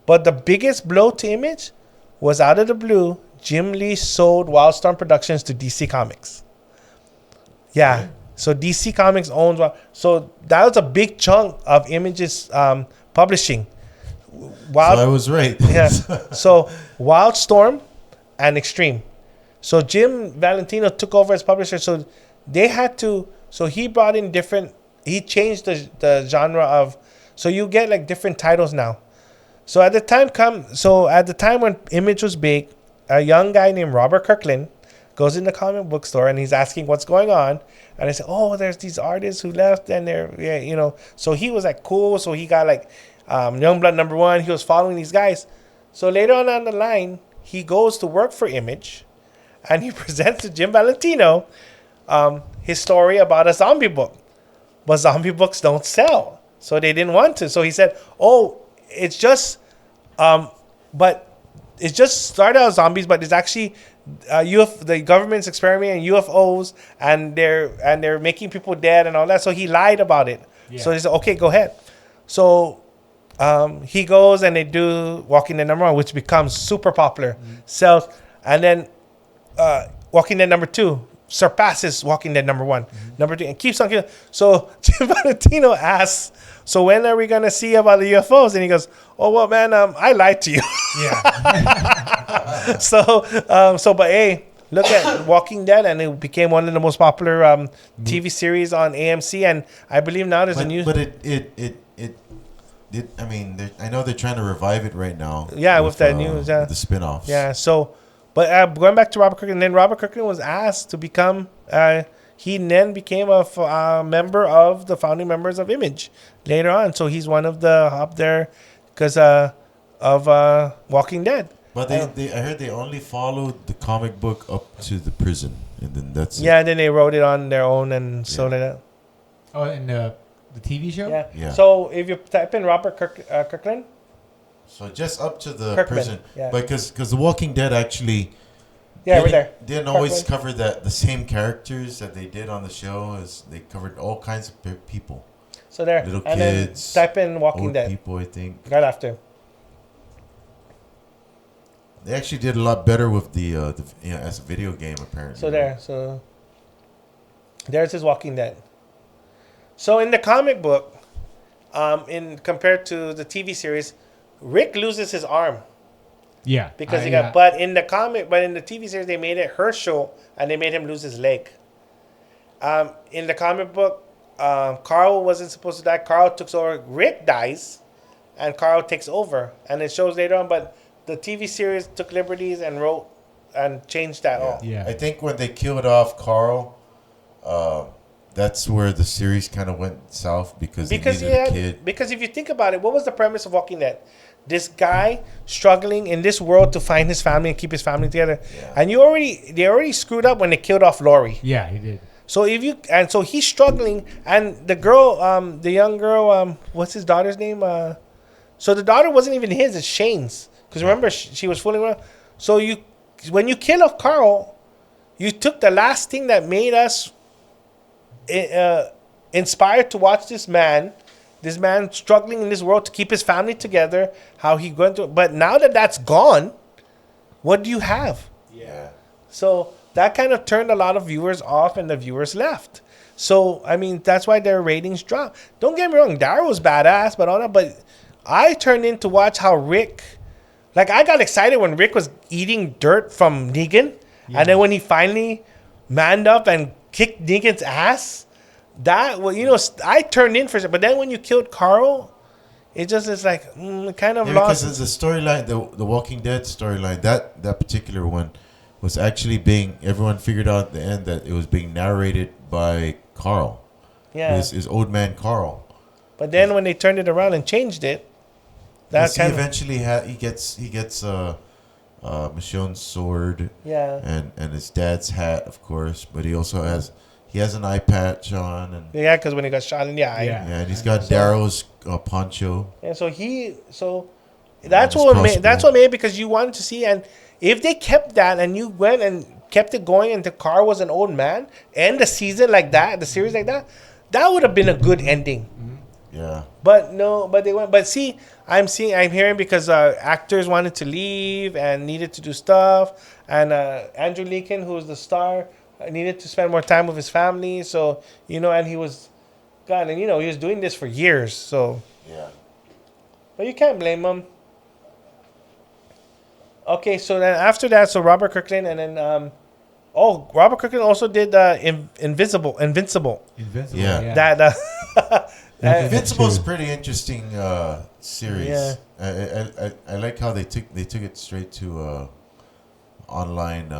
but the biggest blow to Image was out of the blue, Jim Lee sold Wildstorm Productions to DC Comics. Yeah. So DC Comics owns, so that was a big chunk of Image's publishing. So I was right. Yeah. So Wildstorm and Extreme. So Jim Valentino took over as publisher. So they had to. So he brought in different. He changed the genre of. So you get like different titles now. So at the time when Image was big, a young guy named Robert Kirkland goes in the comic book store and he's asking what's going on. And I said, there's these artists who left and they're So he was like cool. So he got like Youngblood #1. He was following these guys. So later on the line, he goes to work for Image, and he presents to Jim Valentino his story about a zombie book. But zombie books don't sell, so they didn't want to. So he said, it's just, but it's just started out zombies, but it's actually the government's experimenting on UFOs, and they're making people dead and all that. So he lied about it. Yeah. So they said, okay, go ahead. So he goes and they do Walking Dead #1, which becomes super popular, sells, and then Walking Dead #2 surpasses Walking Dead #1, #2, and keeps on. So Jim Valentino asks, "So when are we gonna see about the UFOs?" And he goes, "Oh well, man, I lied to you." Yeah. But hey, look at Walking Dead, and it became one of the most popular TV series on AMC, and I believe now there's a new. But I mean, I know they're trying to revive it right now. Yeah, with that news, the spinoffs. Yeah, so, but going back to Robert Kirkland, then Robert Kirkland was asked to become. He then became a member of the founding members of Image later on. So he's one of the up there because of Walking Dead. But I heard they only followed the comic book up to the prison, and then that's it. Yeah, and then they wrote it on their own and so like that. Oh, and the TV show? Yeah. So if you type in Robert Kirkland. So just up to the Kirkman, prison. yeah. Because The Walking Dead actually right there. didn't always cover the same characters that they did on the show. As they covered all kinds of people. So there. Little and kids. Then type in Walking old Dead. people, I think. Right after. They actually did a lot better with the as a video game apparently. So there. So there's his Walking Dead. So in the comic book, in compared to the TV series, Rick loses his arm Yeah. because he got. But in the TV series, they made it Herschel, and they made him lose his leg. In the comic book, Carl wasn't supposed to die. Carl took over. Rick dies, and Carl takes over, and it shows later on. But the TV series took liberties and wrote and changed that all. Yeah. I think when they killed off Carl, that's where the series kind of went south because they needed a kid. Because if you think about it, what was the premise of Walking Dead? This guy struggling in this world to find his family and keep his family together, and they already screwed up when they killed off Lori. Yeah, he did. So so he's struggling, and the girl, the young girl, what's his daughter's name? So the daughter wasn't even his; it's Shane's. Because remember, she was fooling around. So when you kill off Carl, you took the last thing that made us inspired to watch this man struggling in this world to keep his family together. How he going through, but now that that's gone, what do you have? Yeah. So that kind of turned a lot of viewers off, and the viewers left. So I mean, that's why their ratings dropped. Don't get me wrong, Daryl was badass, but all that. But I turned in to watch how Rick, like I got excited when Rick was eating dirt from Negan, and then when he finally manned up and kicked Negan's ass, that I turned in for it. But then when you killed Carl, it just is like kind of lost. Because the storyline, the Walking Dead storyline, that particular one was actually everyone figured out at the end that it was being narrated by Carl. Yeah. His old man Carl. But then when they turned it around and changed it, that he eventually he gets Michonne's sword. Yeah. And his dad's hat, of course, but he also has an eye patch on, and yeah, because when he got shot in the eye. Yeah. and he's got Darrow's poncho. And so that's what made it, because you wanted to see. And if they kept that and you went and kept it going until Carl was an old man, and the season like that, the series like that, that would have been a good ending. Yeah. But no, but they went. But see, I'm hearing because actors wanted to leave and needed to do stuff, and Andrew Lincoln, who was the star, needed to spend more time with his family. So and he was, God, and he was doing this for years. So Yeah. but you can't blame him. Okay, so then after that, so Robert Kirkland, and then Robert Kirkland also did Invincible. Yeah. That Invincible is a pretty interesting series. Yeah. I like how they took it straight to online.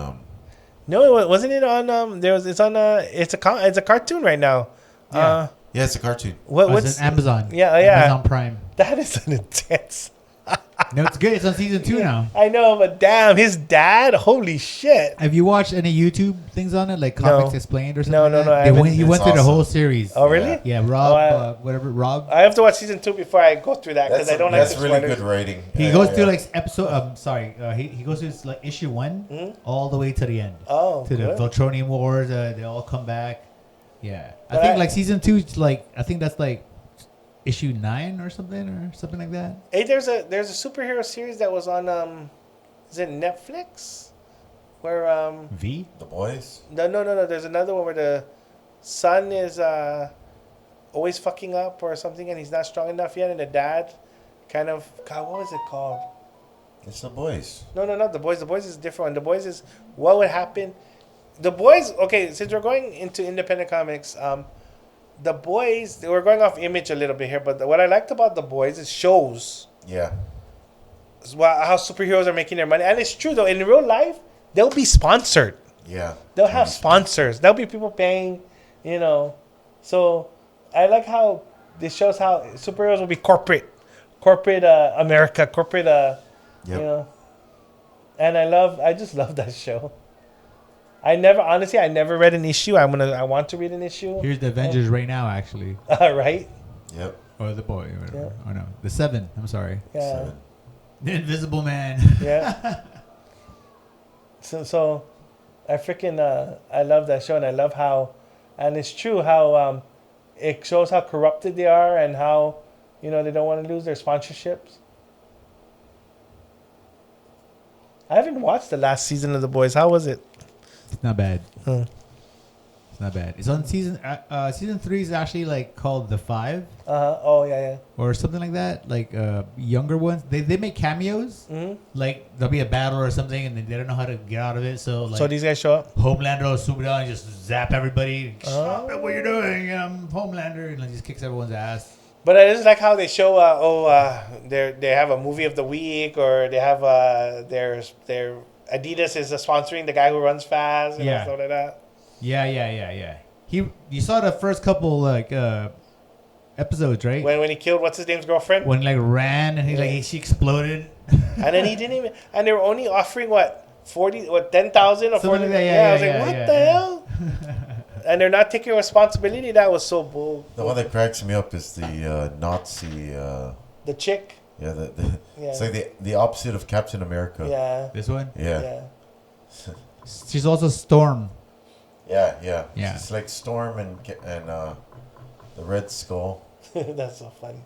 No, wasn't it on? It's a cartoon right now. Yeah. Yeah, it's a cartoon. It's on Amazon. Yeah. Amazon Prime. That is an intense. No, it's good. It's on season 2 now. I know, but damn, his dad, holy shit. Have you watched any YouTube things on it, like Comics Explained or something? No, like no, that? no, He went through the whole series. Oh, really? Yeah, Rob, Rob. I have to watch season 2 before I go through that, because I don't like That's really good rating. He goes through like episode. He goes through like issue 1 all the way to the end. Oh, to good. the Voltronium Wars. They all come back. Yeah, I But think like season 2. I think that's like issue 9 or something like that. Hey, there's a superhero series that was on is it Netflix? Where V? The Boys. No. There's another one where the son is always fucking up or something, and he's not strong enough yet, and the dad kind of, God, what was it called? It's The Boys. No, not The Boys. The Boys is a different one. The Boys is what would happen. The Boys. Okay, since we're going into independent comics, The Boys. We're going off Image a little bit here, but what I liked about The Boys is shows. Yeah. How superheroes are making their money, and it's true though. In real life, they'll be sponsored. Yeah. They'll have sponsors. There'll be people paying, So I like how this shows how superheroes will be corporate America, corporate. Yep. And I just love that show. I never read an issue. I want to read an issue. Here's the Avengers right now, actually. Right. Yep. Or the boy, or whatever. Yeah. Oh no, the 7. I'm sorry. Yeah. 7. The Invisible Man. Yeah. So I freaking I love that show, and I love how, and it's true how it shows how corrupted they are, and how they don't want to lose their sponsorships. I haven't watched the last season of The Boys. How was it? It's not bad. Huh. not bad. It's on season 3 is actually like called The Five Oh yeah. or something like that. Like younger ones, they make cameos. Mm-hmm. Like there'll be a battle or something, and they don't know how to get out of it. So like, So these guys show up. Homelander will swoop down and just zap everybody. Stop it! What you're doing? I'm Homelander, and like, just kicks everyone's ass. But I just like how they show. They have a movie of the week, or they have their Adidas is sponsoring the guy who runs fast. And stuff like that. Yeah. You saw the first couple like episodes, right? When he killed what's his name's girlfriend. When he like ran and she exploded. And then he didn't even. And they were only offering what 10,000 or 40. Like that, I was like, what the hell? And they're not taking responsibility. That was so bull. The one that cracks me up is the Nazi. The chick. Yeah, it's like the opposite of Captain America. Yeah. This one. Yeah. She's also Storm. Yeah. Yeah. It's like Storm and the Red Skull. That's so funny.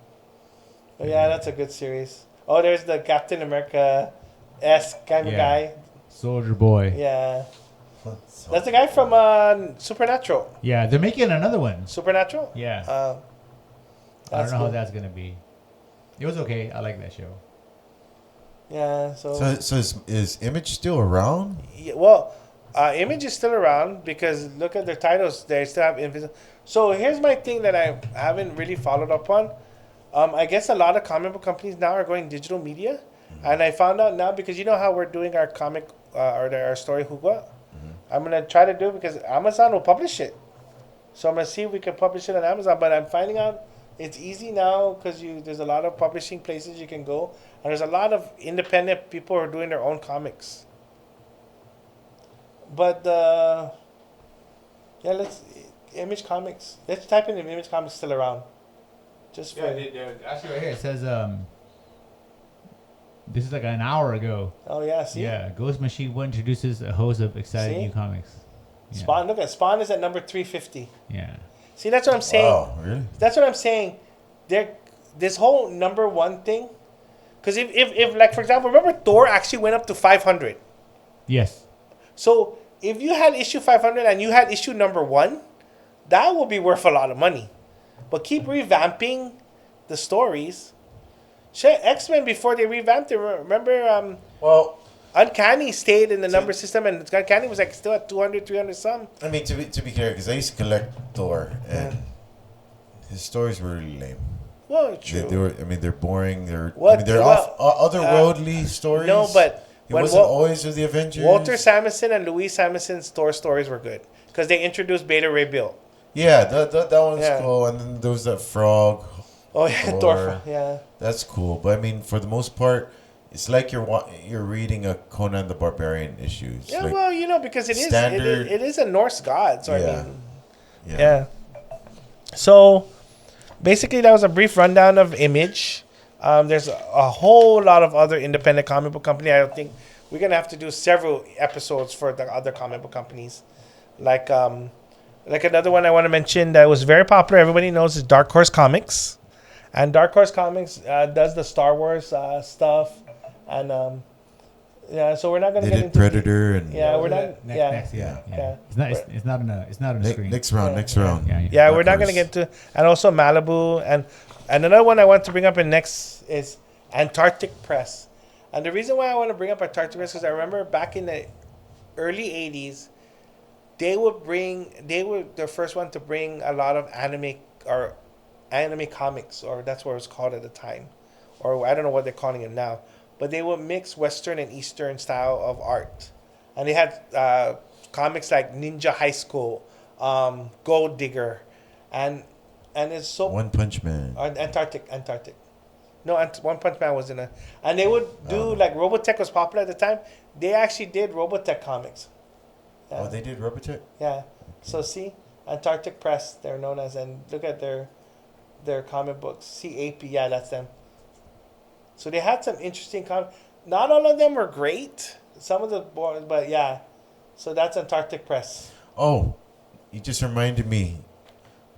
But yeah, that's a good series. Oh, there's the Captain America-esque kind of guy. Soldier Boy. Yeah. That's the guy from Supernatural. Yeah, they're making another one. Supernatural? Yeah. I don't know how that's gonna be. It was okay. I like that show. Yeah. So is Image still around? Yeah, well, Image is still around because look at their titles. They still have Invisible. So here's my thing that I haven't really followed up on. I guess a lot of comic book companies now are going digital media, and I found out now because you know how we're doing our comic or our story Hugua. I'm gonna try to do it because Amazon will publish it. So I'm gonna see if we can publish it on Amazon. But I'm finding out it's easy now because there's a lot of publishing places you can go, and there's a lot of independent people who are doing their own comics. But let's Image Comics. Let's type in if Image Comics still around. Just for actually right here it says this is like an hour ago. Oh yeah, see. Yeah, Ghost Machine 1 introduces a host of exciting new comics. Yeah. Spawn. Look at Spawn is at number 350. Yeah. See, that's what I'm saying. Oh, really? That's what I'm saying. This whole number one thing, because if like for example, remember Thor actually went up to 500. Yes. So if you had issue 500 and you had issue number 1, that will be worth a lot of money. But keep revamping the stories. Shit, X-Men before they revamped it. Remember, Uncanny stayed in the number system, and Uncanny was like still at 200, 300 some. I mean, to be clear, because I used to collect Thor, and his stories were really lame. Well, true. They're boring. They're otherworldly stories. No, but it wasn't always with the Avengers. Walter Simonson and Louise Simonson's Thor stories were good because they introduced Beta Ray Bill. Yeah, that one's cool. And then there was that frog. Oh yeah, Thor. Yeah. That's cool, but I mean, for the most part, it's like you're reading a Conan the Barbarian issues. Yeah, like well, because it is a Norse god. So I mean, yeah. So basically, that was a brief rundown of Image. There's a whole lot of other independent comic book company. I don't think we're gonna have to do several episodes for the other comic book companies, like another one I want to mention that was very popular. Everybody knows is Dark Horse Comics, and Dark Horse Comics does the Star Wars stuff, and so we're not gonna get into Predator and we're not next. It's not on the screen. Next round. Yeah, we're not gonna get to, and also Malibu, and another one I want to bring up in next is Antarctic Press, and the reason why I want to bring up Antarctic Press is because I remember back in the early '80s. They were the first one to bring a lot of anime comics, or that's what it was called at the time, or I don't know what they're calling it now. But they would mix Western and Eastern style of art, and they had comics like Ninja High School, Gold Digger, and it's so One Punch Man. Antarctic. No, One Punch Man was in a, and they would do like Robotech was popular at the time. They actually did Robotech comics. Yeah. Oh, they did Robotech? Yeah. So see, Antarctic Press, they're known as, and look at their comic books. CAP, yeah, that's them. So they had some interesting comics. Not all of them were great. Some of the boys, but yeah. So that's Antarctic Press. Oh, you just reminded me.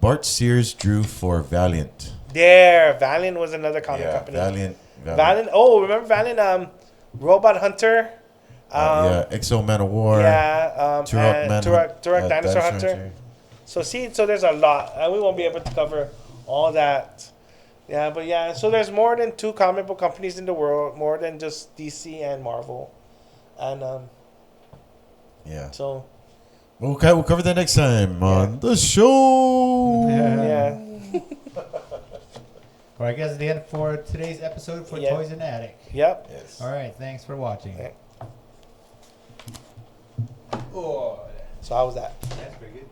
Bart Sears drew for Valiant. Valiant was another comic company. Valiant. Oh, remember Valiant? Robot Hunter. Exo Man of War. Yeah. Turok Dinosaur Hunter. So there's a lot, and we won't be able to cover all that. Yeah, but yeah, so there's more than 2 comic book companies in the world, more than just DC and Marvel, and Yeah. so Okay, we'll cover that next time on the show. yeah. Or I guess the end for today's episode for Yeah. Toys in the Attic. Yep. Yes. All right, thanks for watching. Yeah. Oh, So how was that? that's pretty good.